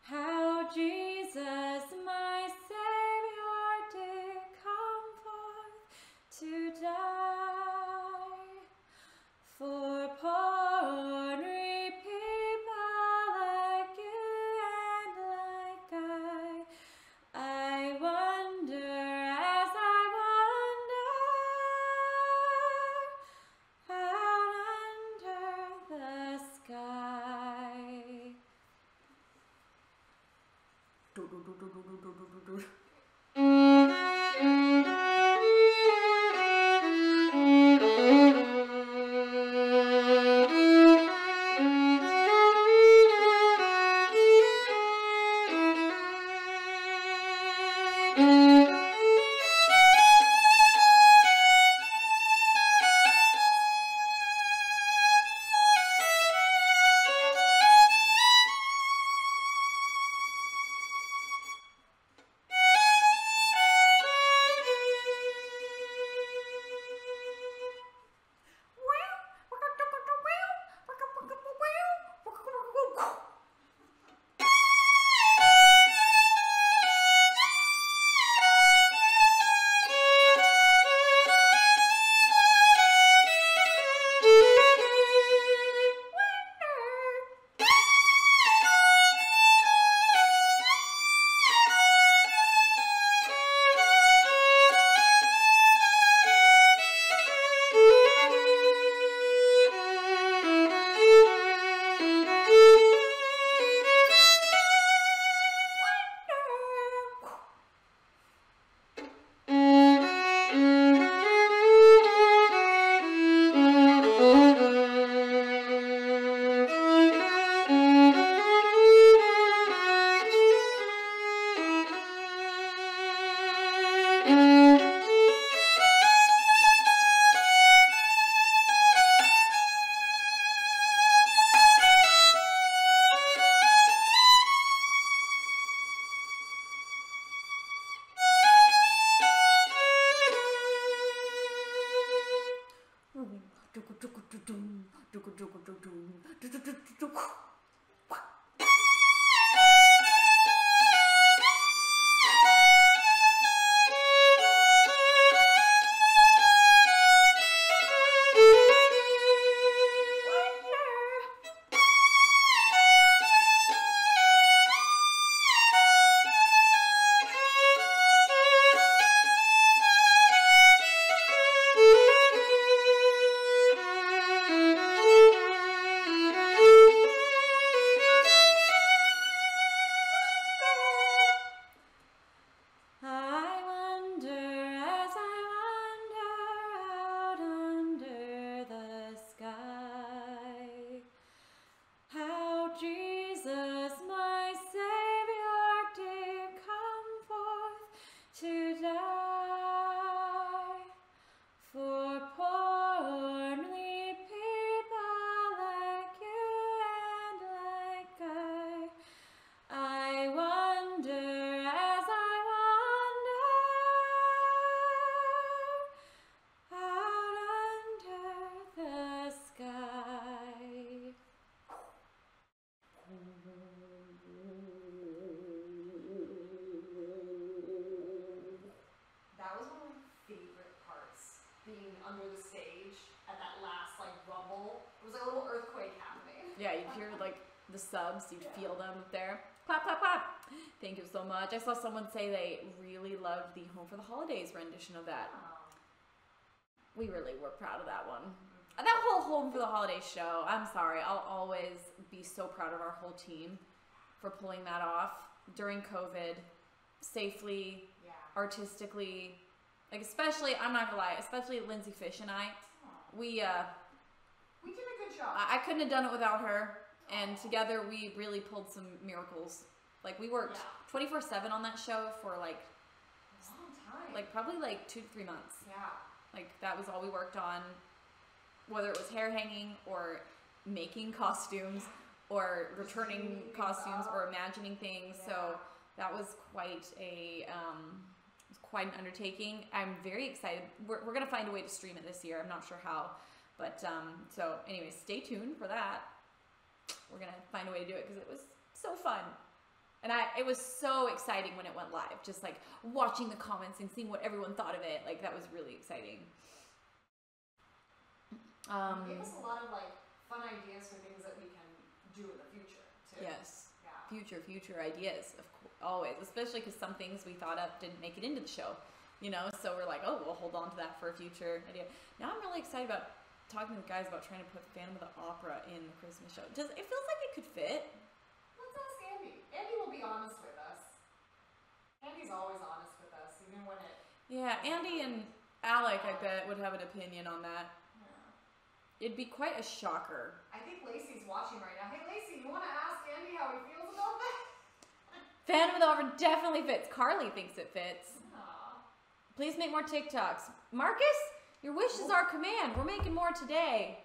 how Jesus, my Savior, did come forth to die for poor ordinary people like you and like I wonder as I wander out under the sky. Yeah, you'd hear like the subs, you'd feel them up there. Clap, clap, clap. Thank you so much. I saw someone say they really loved the Home for the Holidays rendition of that. we really were proud of that one. That whole Home for the Holiday show, I'm sorry, I'll always be so proud of our whole team for pulling that off during COVID, safely, artistically, like especially, I'm not gonna lie, especially Lindsey Fish and I, we did a good job. I couldn't have done it without her, and together we really pulled some miracles. Like we worked 24/7 on that show for like a long time. Like probably like 2 to 3 months. Yeah. Like that was all we worked on, whether it was hair hanging or making costumes or returning costumes or imagining things. So that was quite an undertaking. I'm very excited. We're gonna find a way to stream it this year. I'm not sure how, but so anyway, stay tuned for that. We're gonna find a way to do it because it was so fun. And it was so exciting when it went live, just like watching the comments and seeing what everyone thought of it. Like that was really exciting. It gave us a lot of like fun ideas for things that we can do in the future too. Yes. Yeah. Future ideas, of course, always. Especially because some things we thought up didn't make it into the show, you know. So we're like, oh, we'll hold on to that for a future idea. Now I'm really excited about talking to the guys about trying to put Phantom of the Opera in the Christmas show. It feels like it could fit. Let's ask Andy. Andy will be honest with us. Andy's always honest with us, even when it... Yeah, Andy and Alec, I bet, would have an opinion on that. Yeah. It'd be quite a shocker. I think Lacey's watching right now. Hey, Lacey, you want to ask Andy how he feels about that? Phantom of the Opera definitely fits. Carly thinks it fits. Aww. Please make more TikToks. Marcus, your wish is our command. We're making more today.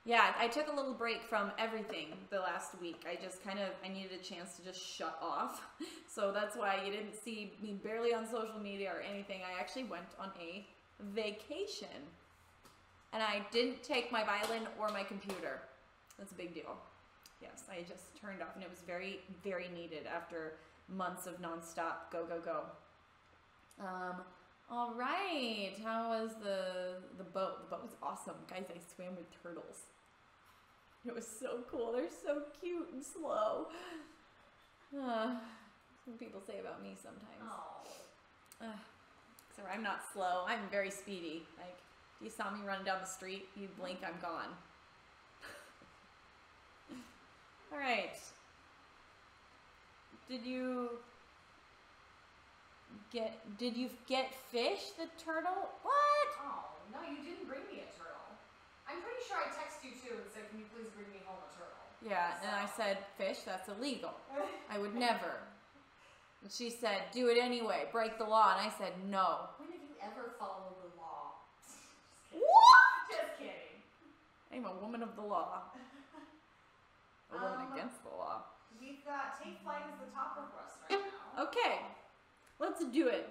Yeah, I took a little break from everything the last week. I needed a chance to just shut off. So that's why you didn't see me barely on social media or anything. I actually went on a vacation. And I didn't take my violin or my computer. That's a big deal. Yes, I just turned off, and it was very, very needed after months of nonstop go, go, go. All right, how was the boat? The boat was awesome. Guys, I swam with turtles. It was so cool. They're so cute and slow. Some people say about me sometimes. So I'm not slow. I'm very speedy. Like, if you saw me running down the street, you blink, I'm gone. All right. Did you get Fish the turtle? What? Oh, no, you didn't bring me a turtle. I'm pretty sure I texted you too and said, can you please bring me home a turtle? Yeah, and I said, Fish, that's illegal. I would never. And she said, do it anyway, break the law. And I said, no. When have you ever followed the law? What? Just kidding. I'm a woman of the law. A woman against the law. We've got Take Flight as the top request right now. Okay, let's do it.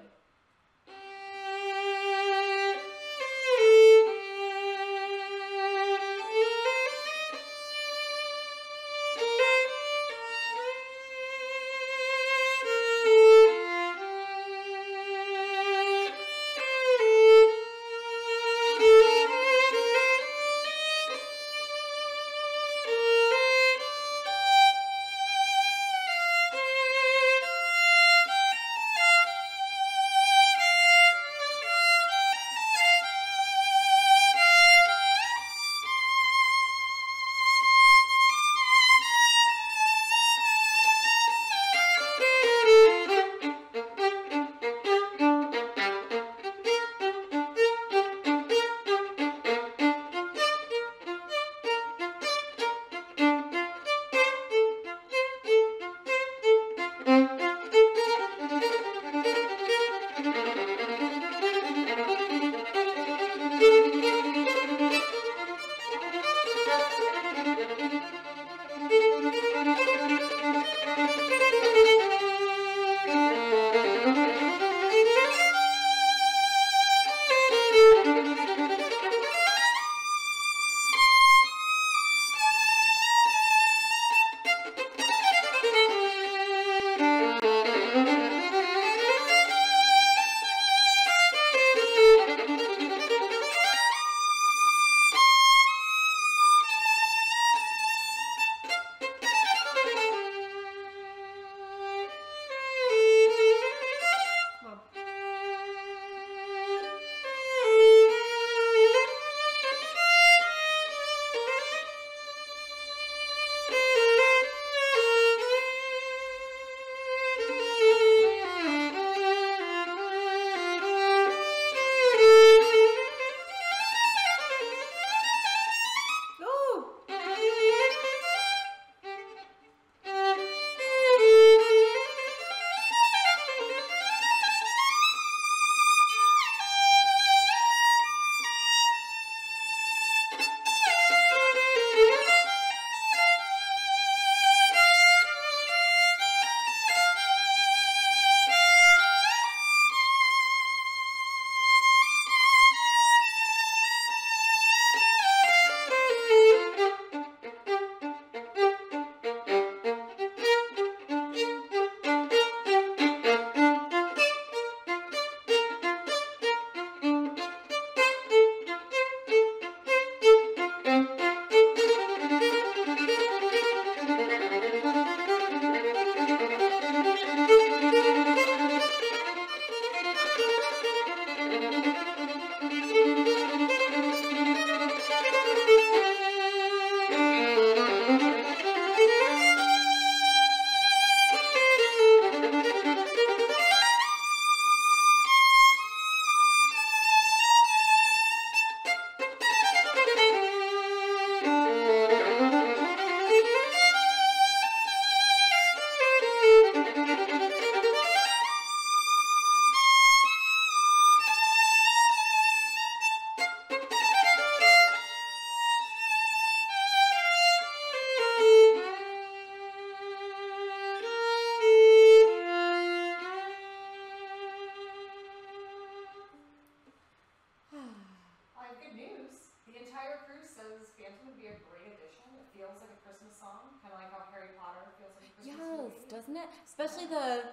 song, kind of like how Harry Potter feels like a Christmas movie. Yes, doesn't it? Especially the...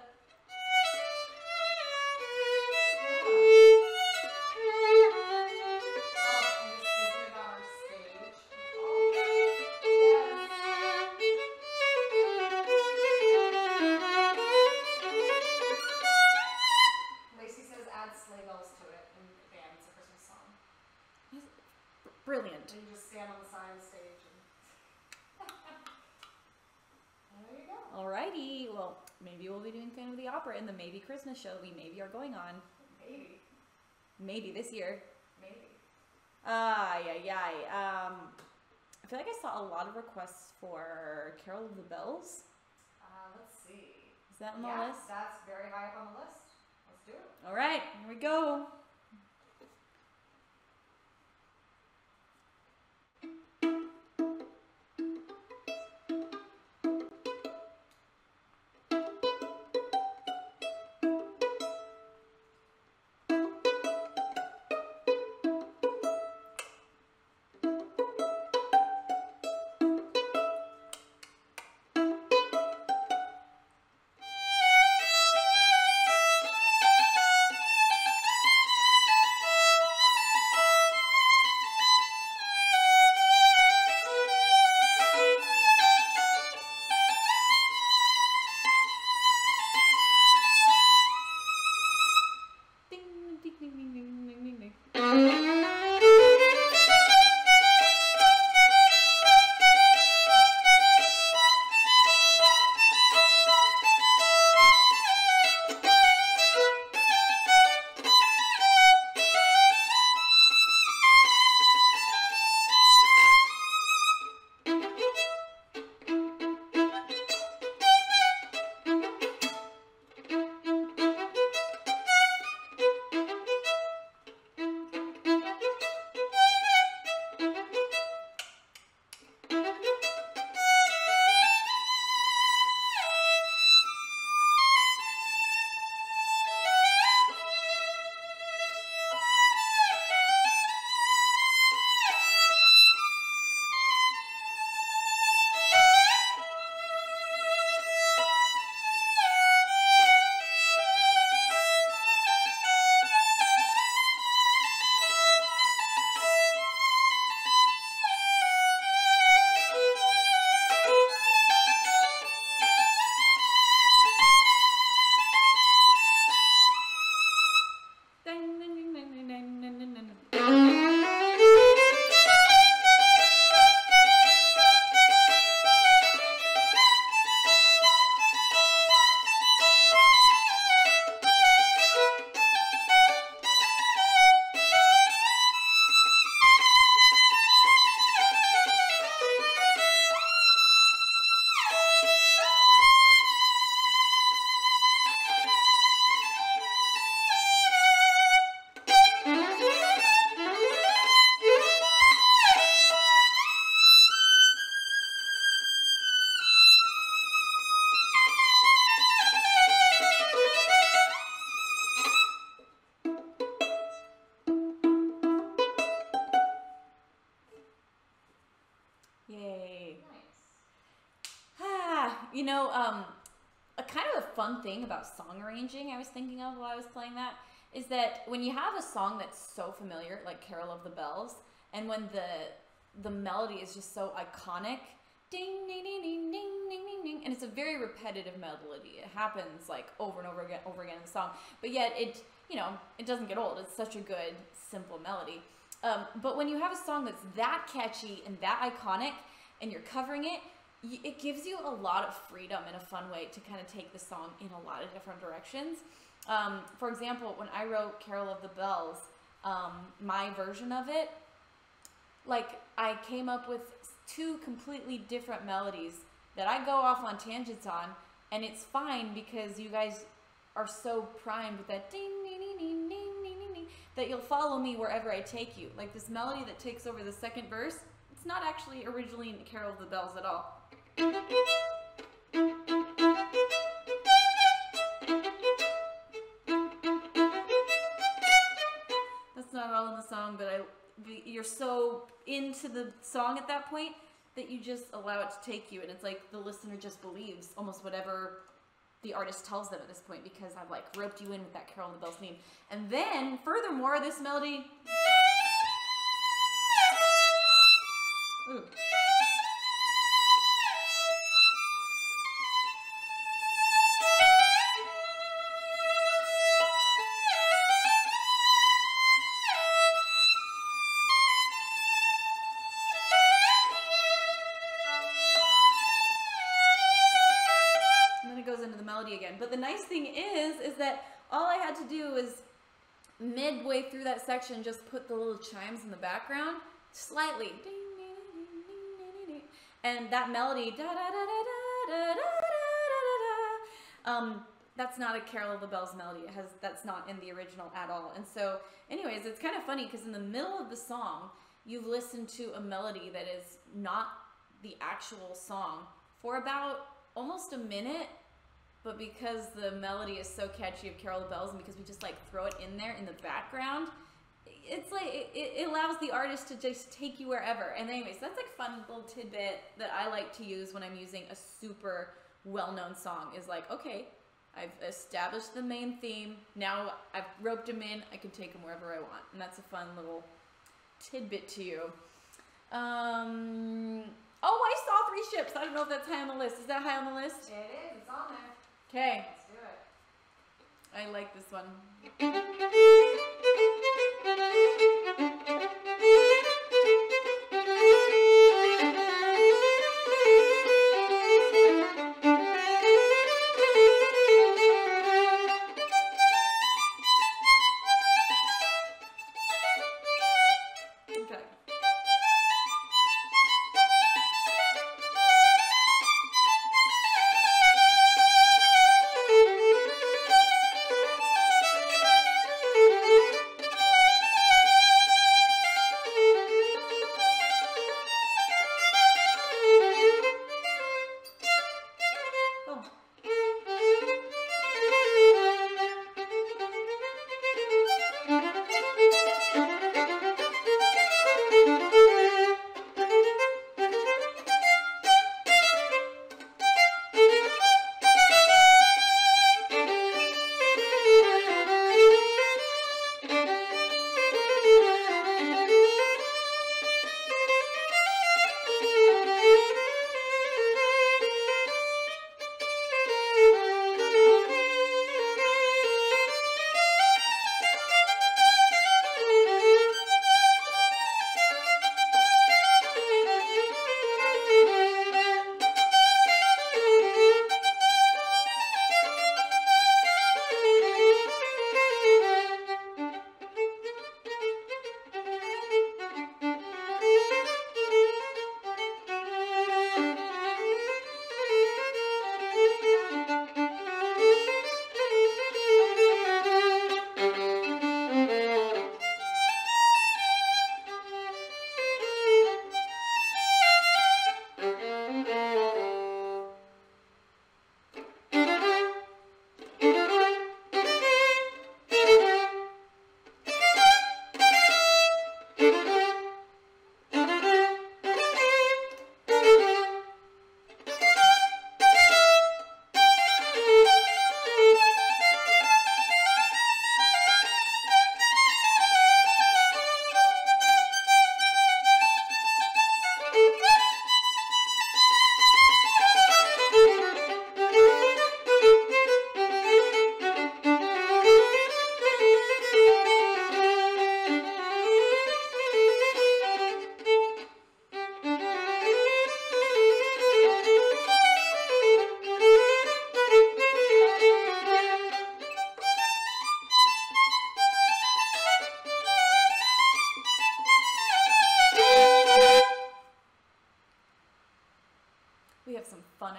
Brilliant. And you just stand on the side of the stage and there you go. Alrighty. Well, maybe we'll be doing Phantom of the Opera in the Maybe Christmas show we maybe are going on. Maybe. Maybe this year. Maybe. I feel like I saw a lot of requests for Carol of the Bells. Let's see. Is that on the list? That's very high up on the list. Let's do it. Alright, here we go. You know, a kind of a fun thing about song arranging I was thinking of while I was playing that is that when you have a song that's so familiar, like Carol of the Bells, and when the melody is just so iconic, ding, ding, ding, ding, ding, ding, ding, ding, and it's a very repetitive melody. It happens like over and over again in the song, but yet it, you know, it doesn't get old. It's such a good, simple melody. But when you have a song that's that catchy and that iconic, and you're covering it, it gives you a lot of freedom in a fun way to kind of take the song in a lot of different directions. For example, when I wrote Carol of the Bells, my version of it, like I came up with two completely different melodies that I go off on tangents on, and it's fine because you guys are so primed with that ding, ding, ding, ding, ding, ding, ding, ding, that you'll follow me wherever I take you. Like this melody that takes over the second verse, it's not actually originally in Carol of the Bells at all. That's not all in the song, but you're so into the song at that point that you just allow it to take you, and it's like the listener just believes almost whatever the artist tells them at this point, because I've like roped you in with that Carol of the Bells theme. And then furthermore, this melody, ooh. Again. But the nice thing is that all I had to do is midway through that section just put the little chimes in the background slightly, and that melody that's not a Carol of the Bells melody. That's not in the original at all. And so anyways, it's kind of funny because in the middle of the song you've listened to a melody that is not the actual song for about almost a minute. But because the melody is so catchy of Carol of the Bells, and because we just like throw it in there in the background, it's like it allows the artist to just take you wherever. And anyways, that's like fun little tidbit that I like to use when I'm using a super well-known song. Is like, okay, I've established the main theme. Now I've roped them in. I can take them wherever I want, and that's a fun little tidbit to you. Oh, I saw 3 ships. I don't know if that's high on the list. Is that high on the list? It is. It's on there. Okay. Let's do it. I like this one.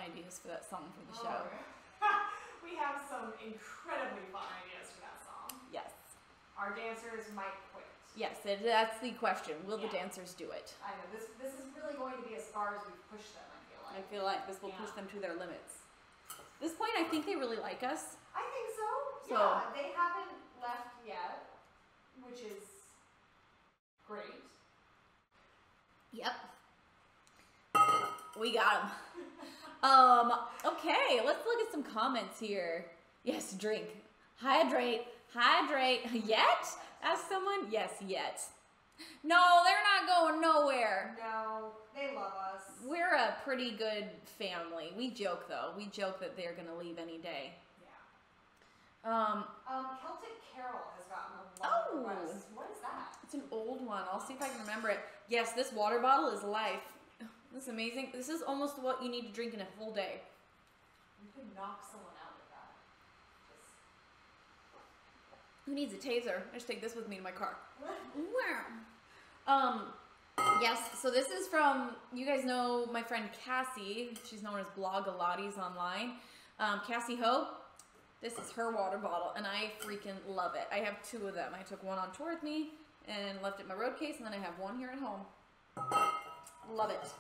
ideas for that song for the show. We have some incredibly fun ideas for that song. Yes. Our dancers might quit. Yes, that's the question. Will the dancers do it? I know. This is really going to be as far as we've pushed them, I feel like this will push them to their limits. At this point, I think they really like us. I think so. Yeah, they haven't left yet, which is great. Yep. We got him. Okay, let's look at some comments here. Yes, drink. Hydrate. Hydrate. Yet? Asked someone. Yes, yet. No, they're not going nowhere. No, they love us. We're a pretty good family. We joke, though. We joke that they're going to leave any day. Yeah. Celtic Carol has gotten a lot of requests. What is that? It's an old one. I'll see if I can remember it. Yes, this water bottle is life. This is amazing. This is almost what you need to drink in a full day. You could knock someone out with that. Who needs a taser? I just take this with me to my car. Yes, so this is from, you guys know my friend Cassie. She's known as Blogalotties online. Cassie Ho, this is her water bottle, and I freaking love it. I have 2 of them. I took one on tour with me and left it in my road case, and then I have one here at home. Love it.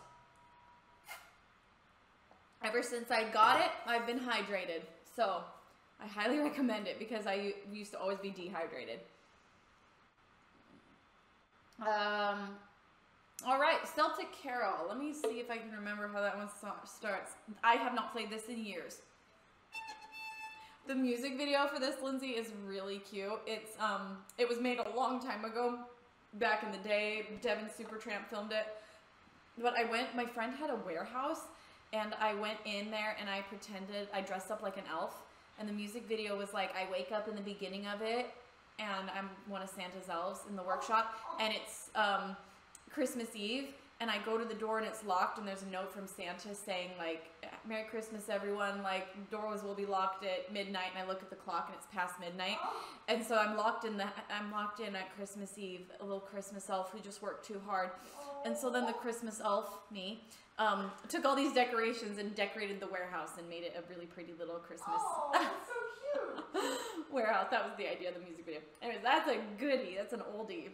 Ever since I got it, I've been hydrated. So I highly recommend it because I used to always be dehydrated. All right, Celtic Carol. Let me see if I can remember how that one starts. I have not played this in years. The music video for this, Lindsay, is really cute. It's it was made a long time ago, back in the day. Devin Supertramp filmed it. But my friend had a warehouse, and I went in there and I dressed up like an elf. And the music video was like, I wake up in the beginning of it, and I'm one of Santa's elves in the workshop, and it's Christmas Eve, and I go to the door and it's locked, and there's a note from Santa saying like, Merry Christmas everyone, like doors will be locked at midnight, and I look at the clock and it's past midnight. And so I'm locked in at Christmas Eve, a little Christmas elf who just worked too hard. And so then the Christmas elf, me, took all these decorations and decorated the warehouse and made it a really pretty little Christmas that's so cute. warehouse. That was the idea of the music video. Anyways, that's a goodie. That's an oldie.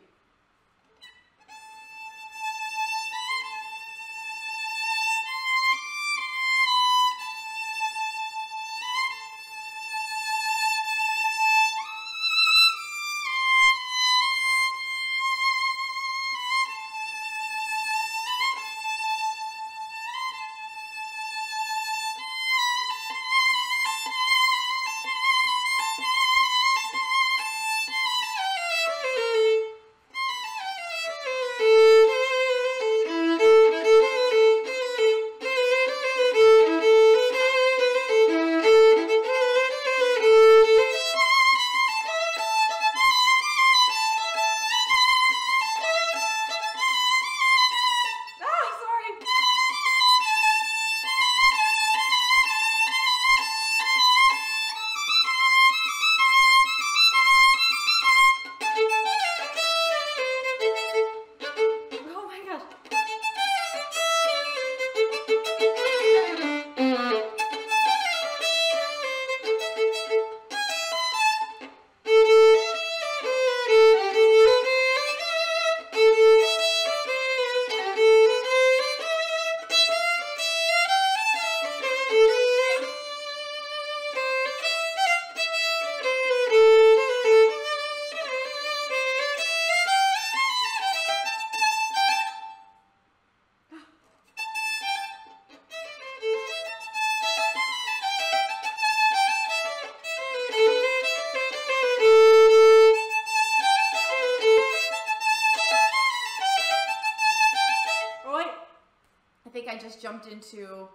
Jumped into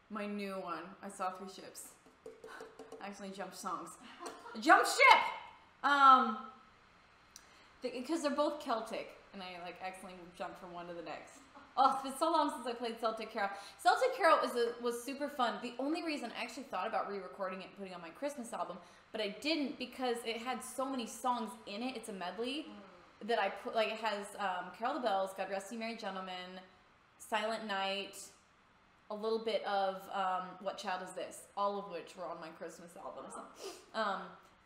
my new one. I saw 3 ships. I accidentally jumped songs. Jump ship! Because they're both Celtic, and I like accidentally jumped from one to the next. Oh, it's been so long since I played Celtic Carol. Celtic Carol was super fun. The only reason I actually thought about re-recording it and putting it on my Christmas album, but I didn't because it had so many songs in it. It's a medley that I put, like it has Carol the Bells, God Rest You Merry Gentlemen, Silent Night, a little bit of What Child Is This? All of which were on my Christmas album. So.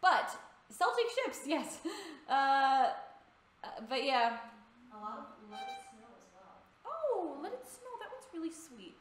But Celtic ships, yes. But yeah. A lot of Let It Snow as well. Oh, Let It Snow. That one's really sweet.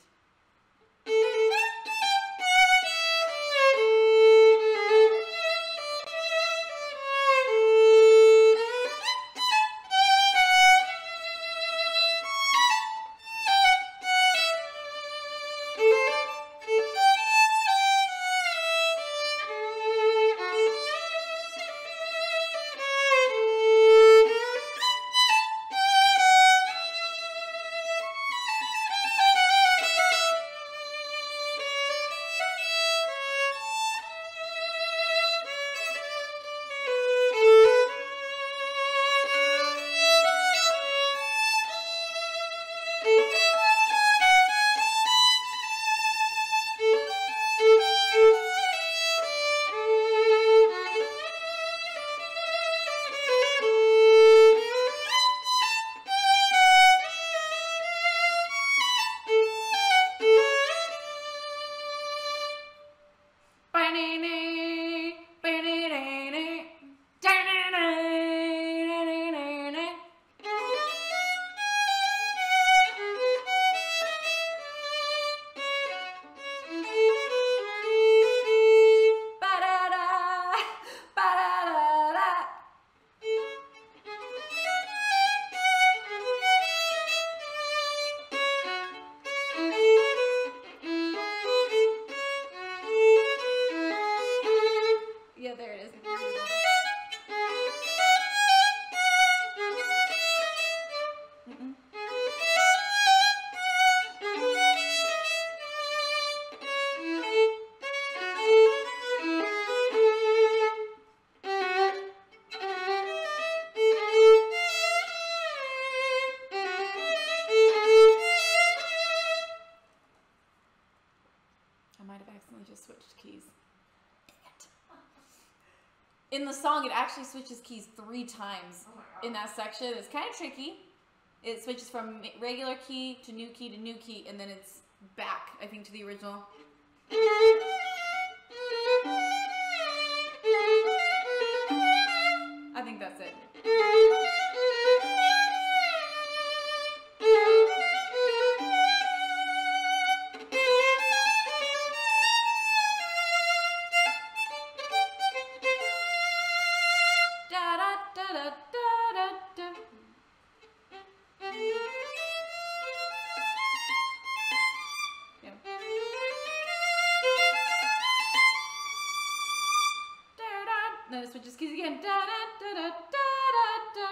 I might have accidentally just switched keys. Dang it. In the song, it actually switches keys 3 times in that section. It's kind of tricky. It switches from regular key to new key to new key, and then it's back, I think, to the original. I think that's it. Then it switches keys again. Da, da, da, da, da, da, da.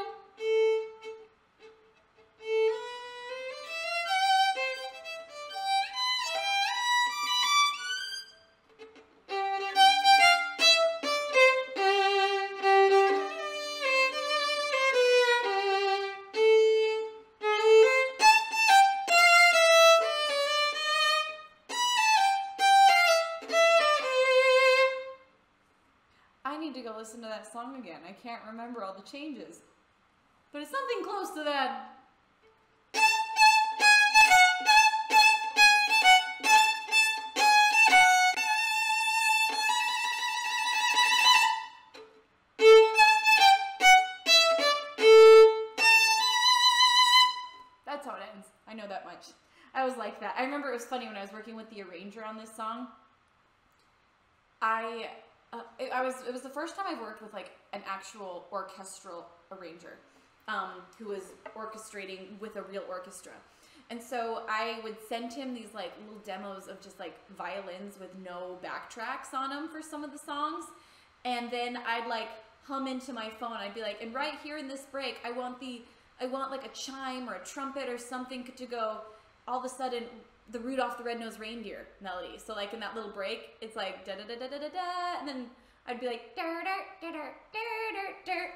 I need to go listen to that song again. I can't remember all the changes. But it's something close to that. That's how it ends. I know that much. I was like that. I remember it was funny when I was working with the arranger on this song. It was the first time I've worked with like an actual orchestral arranger who was orchestrating with a real orchestra. And so I would send him these like little demos of just like violins with no backtracks on them for some of the songs. And then I'd like hum into my phone. I'd be like, and right here in this break, I want like a chime or a trumpet or something to go all of a sudden the Rudolph the Red-Nosed Reindeer melody. So like in that little break, it's like da da da da da da da, and then I'd be like da da da da da da da.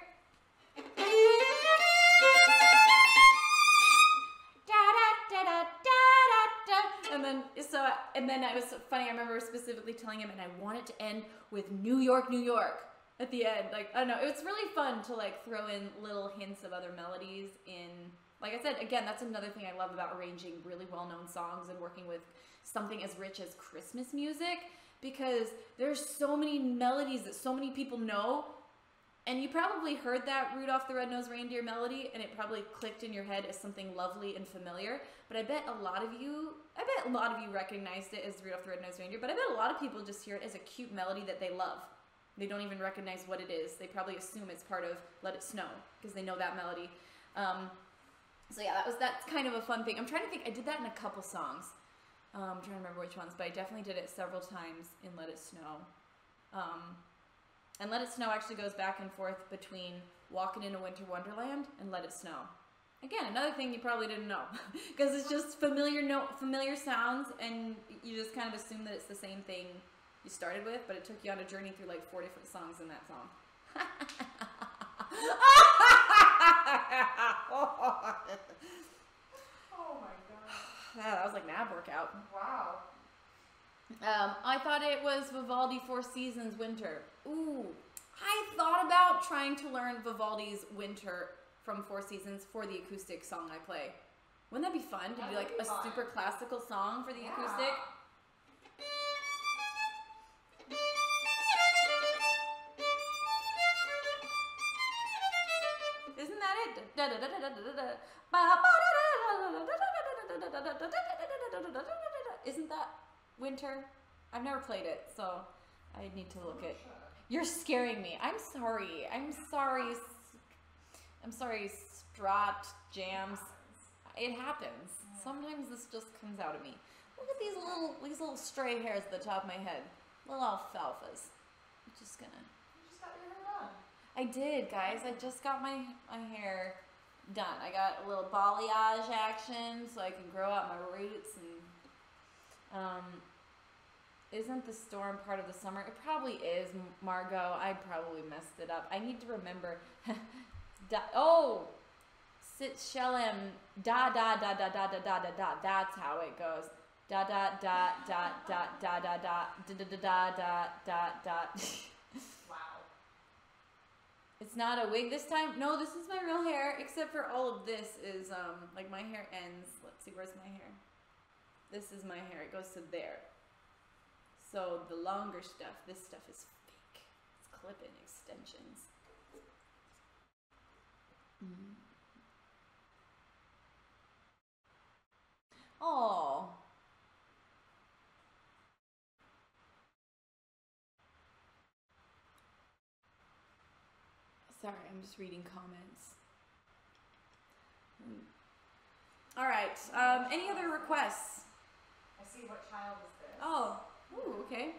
And then it was funny. I remember specifically telling him, and I want it to end with New York, New York at the end. Like I don't know, it's really fun to like throw in little hints of other melodies in. Like I said, again, that's another thing I love about arranging really well-known songs and working with something as rich as Christmas music, because there's so many melodies that so many people know, and you probably heard that Rudolph the Red-Nosed Reindeer melody, and it probably clicked in your head as something lovely and familiar, but I bet a lot of you recognized it as Rudolph the Red-Nosed Reindeer, but I bet a lot of people just hear it as a cute melody that they love. They don't even recognize what it is. They probably assume it's part of Let It Snow, because they know that melody. So yeah, that's kind of a fun thing. I'm trying to think, I did that in a couple songs. I'm trying to remember which ones, but I definitely did it several times in Let It Snow. And Let It Snow actually goes back and forth between Walking in a Winter Wonderland and Let It Snow. Again, another thing you probably didn't know, because it's just familiar sounds, and you just kind of assume that it's the same thing you started with, but it took you on a journey through like 4 different songs in that song. Oh my god. Yeah, that was like an ab workout. Wow. I thought it was Vivaldi Four Seasons Winter. Ooh, I thought about trying to learn Vivaldi's Winter from Four Seasons for the acoustic song I play. Wouldn't that be fun to do like a super classical song for the acoustic? Isn't that it? Isn't that Winter? I've never played it, so I need to look it. You're scaring me. I'm sorry. I'm sorry. I'm sorry, Strat Jams. It happens. Sometimes this just comes out of me. Look at these little stray hairs at the top of my head. Little alfalfas. I'm just gonna. You just got your hair done. I did, guys. I just got my hair done. I got a little balayage action so I can grow out my roots. And isn't the storm part of the summer? It probably is, Margot. I probably messed it up. I need to remember. Sit shellem da da da da da da da da da. That's how it goes. dot dot dot dot dot dot dot dot dot dot dot dot. Wow. It's not a wig this time. No, this is my real hair, except for all of this is like my hair ends. Let's see, where's my hair? This is my hair. It goes to there. So the longer stuff, this stuff is fake. It's clip-in extensions. Oh. Sorry, I'm just reading comments. All right. Any other requests? I see. What child is this? Oh. Ooh, okay.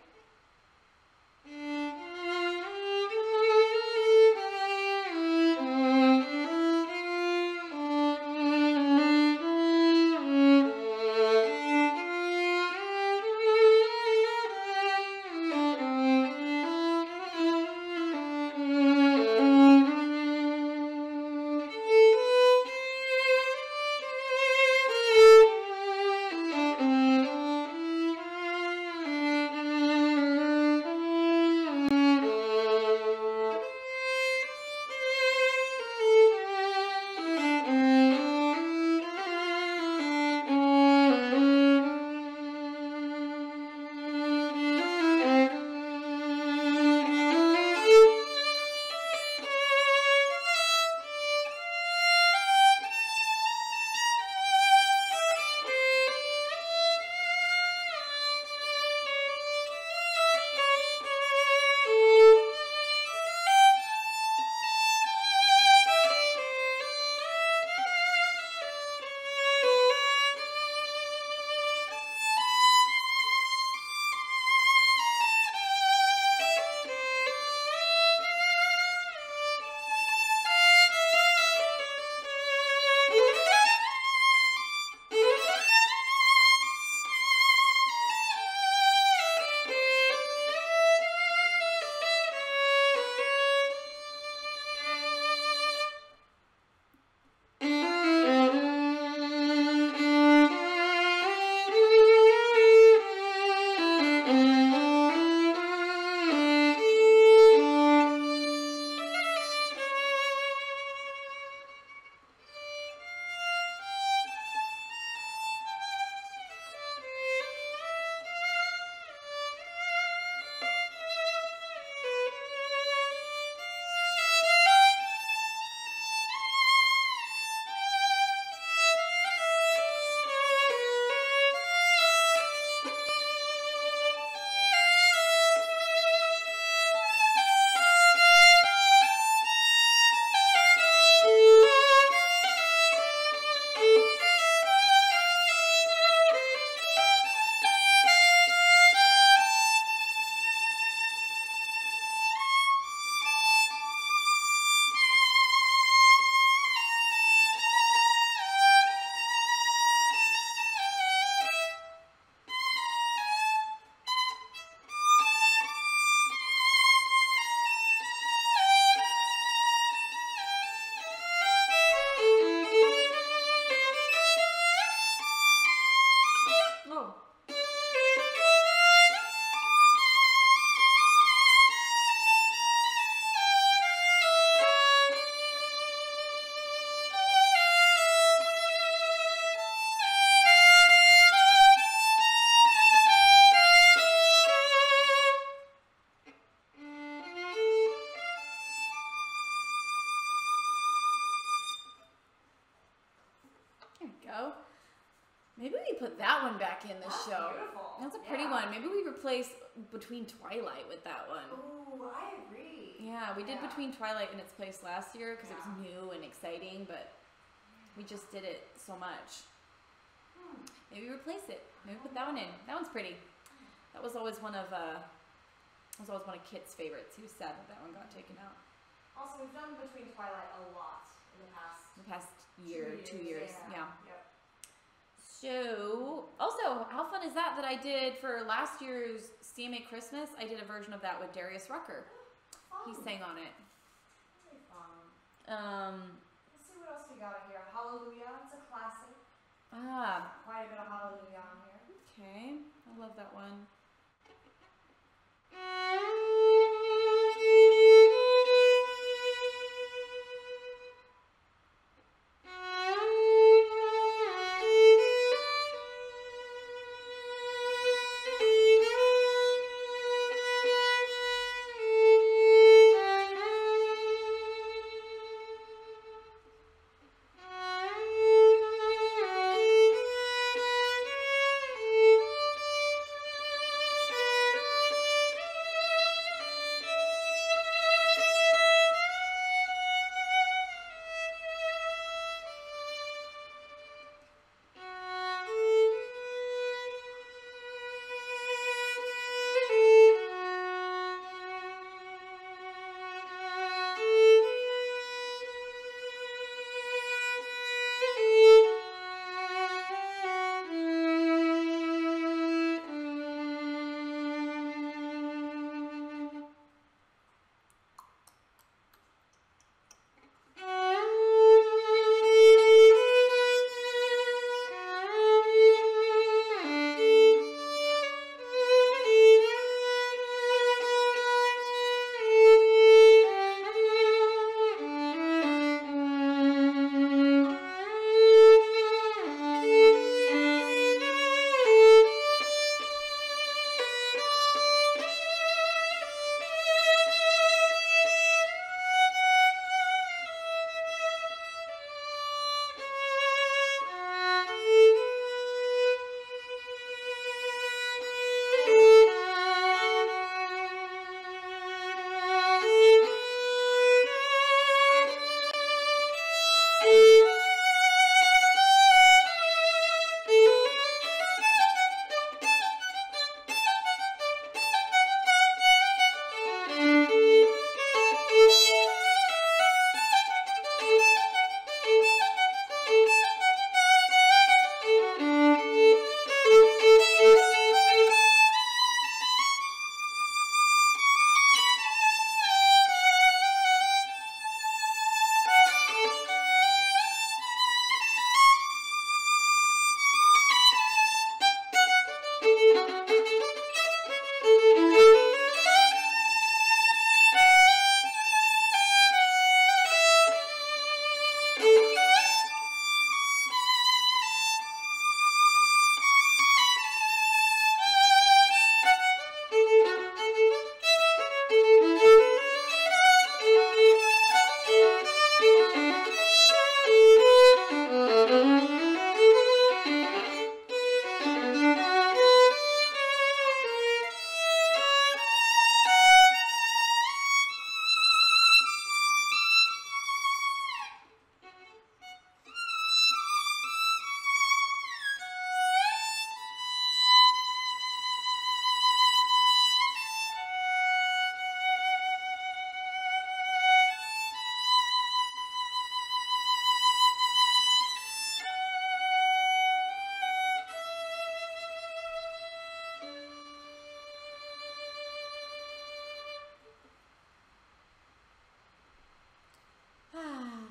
Maybe we put that one back in the show. Beautiful. That's a pretty one. Maybe we replace Between Twilight with that one. Ooh, I agree. Yeah, we did Between Twilight in its place last year because it was new and exciting, but we just did it so much. Maybe replace it. Maybe put that one in. That one's pretty. That was always one of Kit's favorites. He was sad that one got taken out. Also, we've done Between Twilight a lot in the past year, 2 years. Yeah. Yep. So, also, how fun is that I did for last year's CMA Christmas? I did a version of that with Darius Rucker. Fun. He sang on it. Very fun. Let's see what else we got here. Hallelujah. It's a classic. Ah. Quite a bit of Hallelujah on here. Okay, I love that one.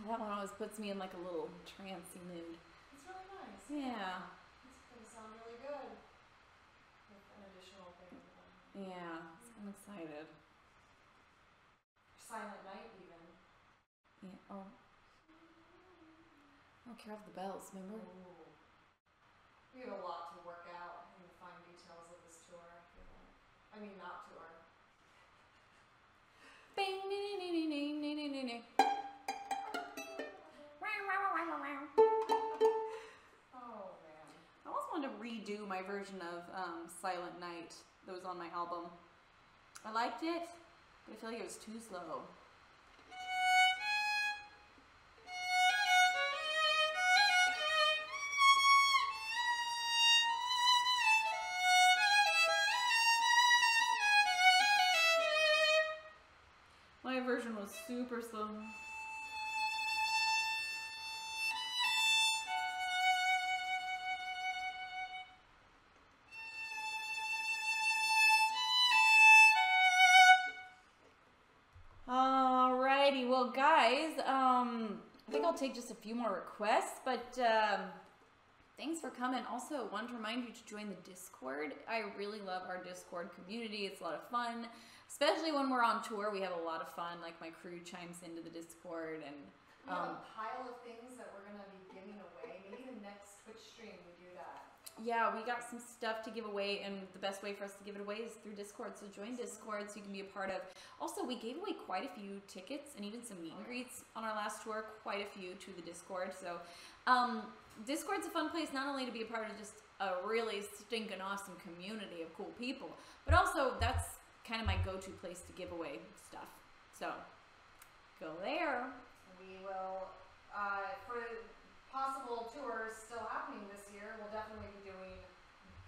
That one always puts me in like a little trancy mood. It's really nice. Yeah. It's going to sound really good. With an additional thing. Yeah, I'm excited. Silent Night, even. Yeah. Oh. Oh, Carol of the Bells, remember? Ooh. We have a lot to work out in the fine details of this tour, I feel like. I mean, not tour. Bing, nee, nee, nee, nee, nee, nee, nee, nee. Oh, man. I almost wanted to redo my version of Silent Night that was on my album. I liked it, but I feel like it was too slow. My version was super slow. Alrighty, well guys, I think I'll take just a few more requests, but Thanks for coming. Also, wanted to remind you to join the Discord. I really love our Discord community. It's a lot of fun, especially when we're on tour. We have a lot of fun. Like my crew chimes into the Discord, and we have a pile of things that we're gonna be giving away. Maybe the next Twitch stream we do that. Yeah, we got some stuff to give away, and the best way for us to give it away is through Discord. So join Discord so you can be a part of. Also, we gave away quite a few tickets and even some meet and greets on our last tour, quite a few to the Discord. So Discord's a fun place not only to be a part of just a really stinking awesome community of cool people, but also that's kind of my go-to place to give away stuff. So go there. We will, for possible tours still happening this year, we'll definitely be doing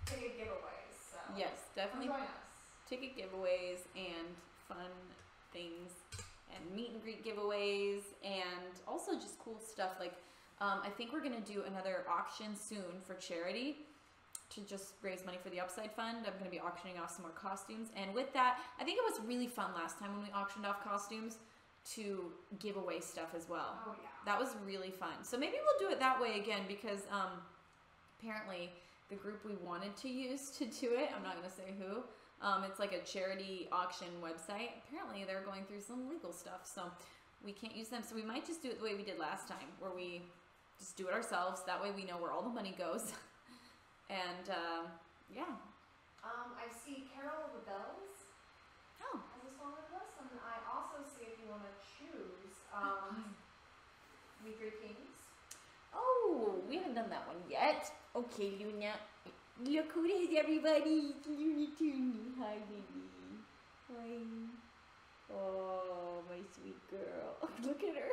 ticket giveaways. So yes, definitely join us. Ticket giveaways and fun things and meet and greet giveaways and also just cool stuff. Like I think we're gonna do another auction soon for charity to just raise money for the Upside Fund. I'm gonna be auctioning off some more costumes, and with that, I think it was really fun last time when we auctioned off costumes to give away stuff as well. Oh yeah. That was really fun. So maybe we'll do it that way again, because apparently the group we wanted to use to do it, I'm not going to say who, it's like a charity auction website. Apparently they're going through some legal stuff, so we can't use them. So we might just do it the way we did last time, where we just do it ourselves. That way we know where all the money goes. And yeah. I see Carol of the Bells. Oh. As a song request, and I also see if you want to choose We Three Kings. Oh, we haven't done that one yet. Okay, Luna. Look who it is, everybody. It's Looney Tunes. Hi, baby. Hi. Oh, my sweet girl. Look at her.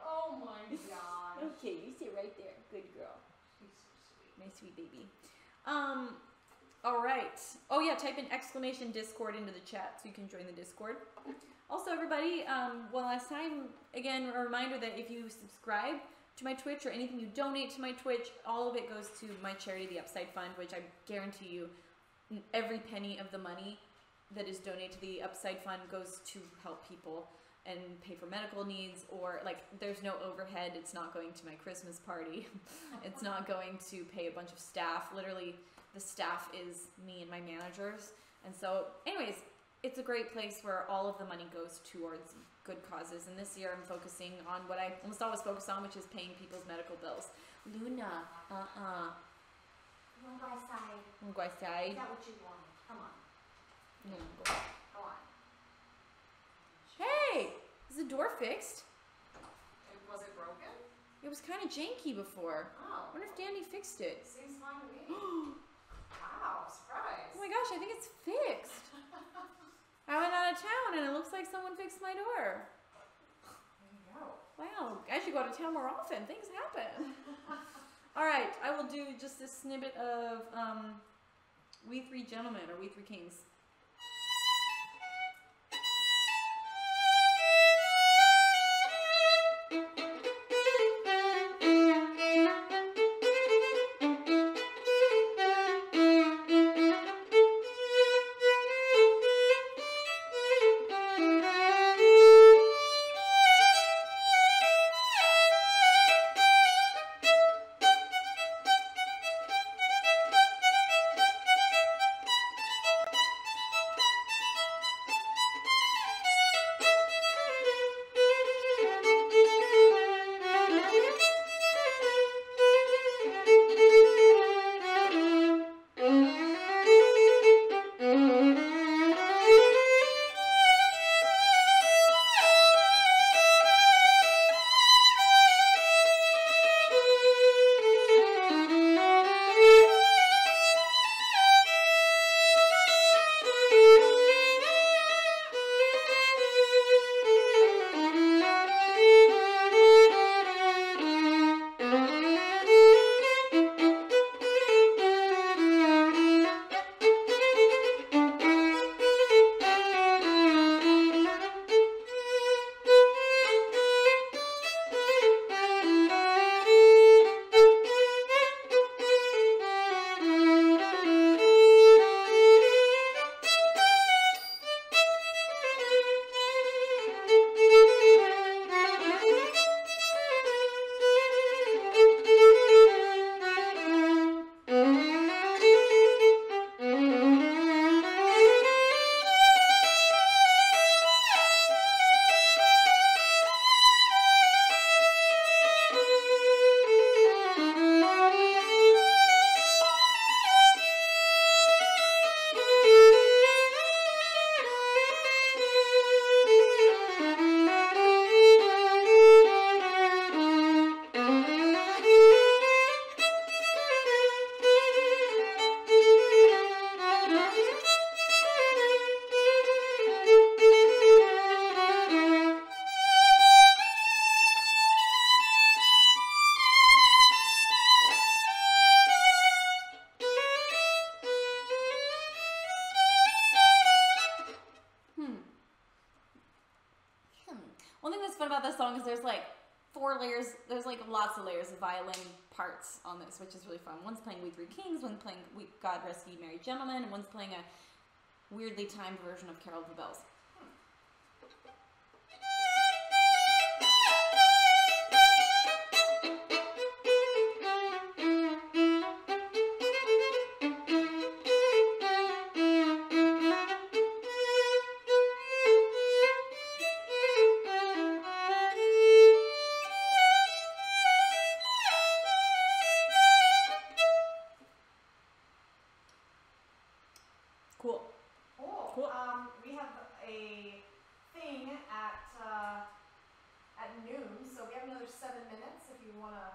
Oh my gosh. Okay, you sit right there. Good girl. She's so sweet. My sweet baby. All right. Oh yeah, type in exclamation Discord into the chat so you can join the Discord. Also, everybody, one last time, again, a reminder that if you subscribe to my Twitch or anything you donate to my Twitch, all of it goes to my charity, the Upside Fund, which I guarantee you every penny of the money that is donated to the Upside Fund goes to help people and pay for medical needs, or like there's no overhead. It's not going to my Christmas party. It's not going to pay a bunch of staff. Literally the staff is me and my managers. And so anyways, it's a great place where all of the money goes towards good causes. And this year I'm focusing on what I almost always focus on, which is paying people's medical bills. Luna, One by side. Is Is that what you want? Come on. Go. Go on. Hey, is the door fixed? Was it broken? It was kind of janky before. Oh. I wonder if Danny fixed it. Seems fine to me. Wow, surprise. Oh my gosh, I think it's fixed. I went out of town and it looks like someone fixed my door. There you go. Wow, I should go to town more often. Things happen. All right, I will do just a snippet of We Three Gentlemen, or We Three Kings. One thing that's fun about this song is there's like 4 layers. There's like lots of layers of violin parts on this, which is really fun. One's playing We Three Kings, one's playing God Rest Ye Merry Gentlemen, and one's playing a weirdly timed version of Carol of the Bells. Cool. Cool. We have a thing at noon, so we have another 7 minutes if you want to.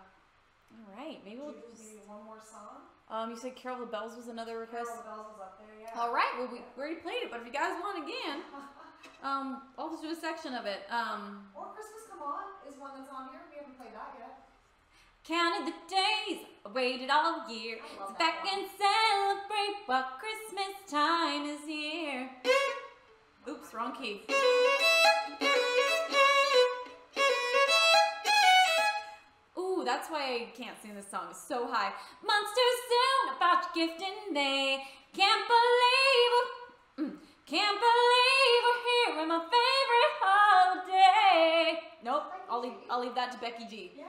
All right, maybe we'll do just... one more song. You said Carol of the Bells was another request? Carol of the Bells was up there, yeah. All right, well, we already played it, but if you guys want again, I'll just do a section of it. Or Christmas Come On is one that's on here. We haven't played that yet. Counted the days, I waited all year to back and celebrate what Christmas time is here. Oops, wrong key. Ooh, that's why I can't sing this song. It's so high. Months too soon, about your gift in May. Can't believe we're here in my favorite holiday. Nope, I'll leave that to Becky G. Yeah.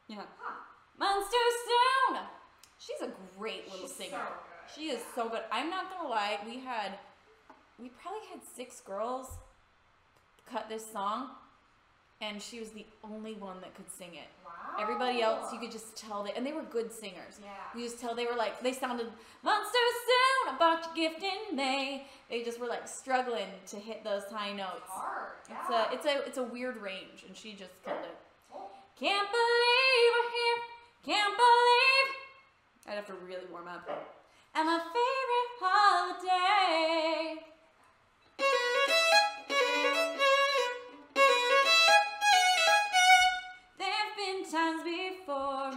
Yeah. Huh. Months too soon. She's a great little singer. So good. She is so good. I'm not gonna lie. We probably had 6 girls cut this song, and she was the only one that could sing it. Wow. Everybody else, you could just tell and they were good singers. Yeah. You just tell they sounded months too soon. I bought your gift in May. They just were like struggling to hit those high notes. Hard. Yeah. It's a weird range, and she just killed it. Oh. Can't believe we're here. Can't believe. I'd have to really warm up. And my favorite holiday. There have been times before.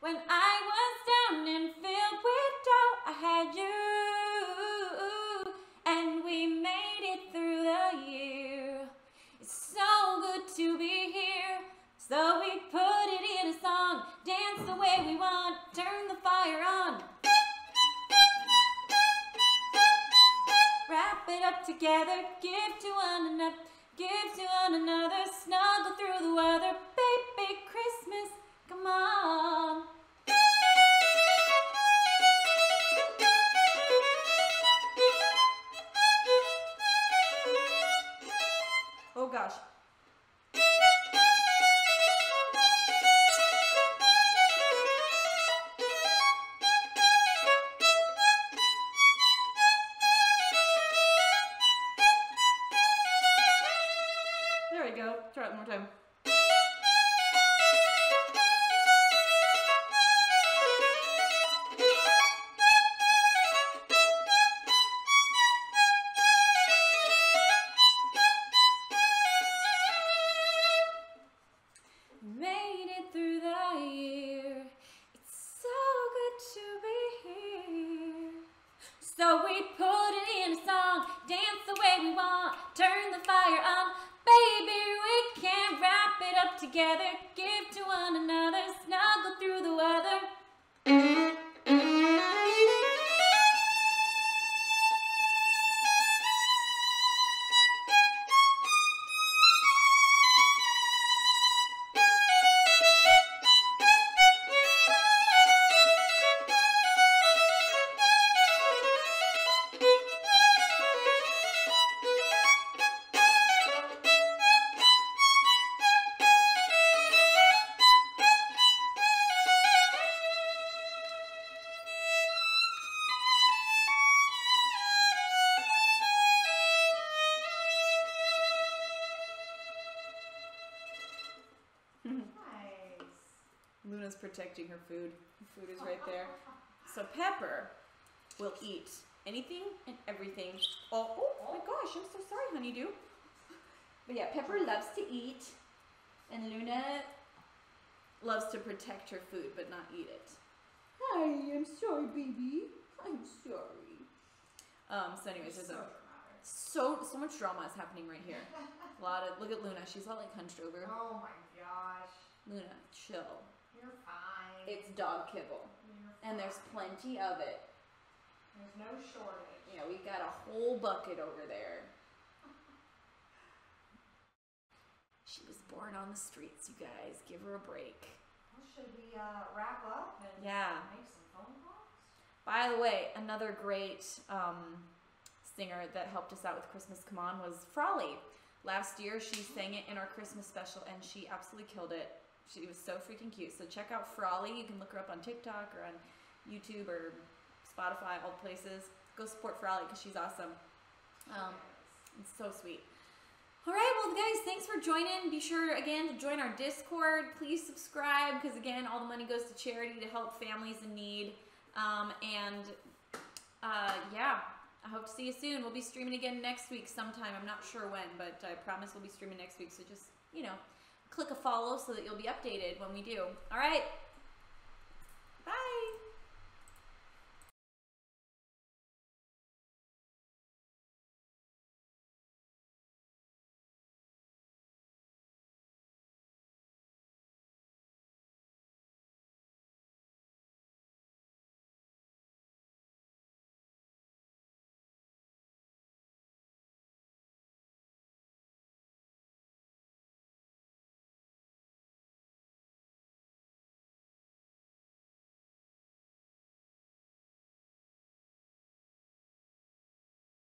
When I was down and filled with doubt, I had you, and we made it through the year. It's so good to be here, so we put it in a song, dance the way we want, turn the fire on. Wrap it up together, give to one another, snuggle through the weather, baby Christmas, come on. Oh gosh. There we go. Try it one more time. Made it through the year. It's so good to be here. So we put it in a song, dance the way we want, turn the fire on. Baby, we can wrap it up together, give to one another, snuggle through the weather. Nice. Luna's protecting her food. Her food is right there. So Pepper will eat anything and everything. Oh my gosh, I'm so sorry, honeydew. But yeah, Pepper loves to eat, and Luna loves to protect her food but not eat it. Hi, I'm sorry, baby. I'm sorry. So anyways, there's so so much drama is happening right here. A lot of, look at Luna. She's all like hunched over. Oh my gosh. Luna, chill. You're fine. It's dog kibble. And there's plenty of it. There's no shortage. Yeah, we got a whole bucket over there. She was born on the streets, you guys. Give her a break. Well, should we wrap up and make some phone calls? By the way, another great singer that helped us out with Christmas Come On was Frawley. Last year, she sang it in our Christmas special, and she absolutely killed it. She was so freaking cute. So check out Frawley. You can look her up on TikTok or on YouTube or Spotify, all places. Go support Frawley because she's awesome. It's so sweet. All right, well, guys, thanks for joining. Be sure, again, to join our Discord. Please subscribe because, again, all the money goes to charity to help families in need. Yeah, I hope to see you soon. We'll be streaming again next week sometime. I'm not sure when, but I promise we'll be streaming next week. So just, click a follow so that you'll be updated when we do. All right.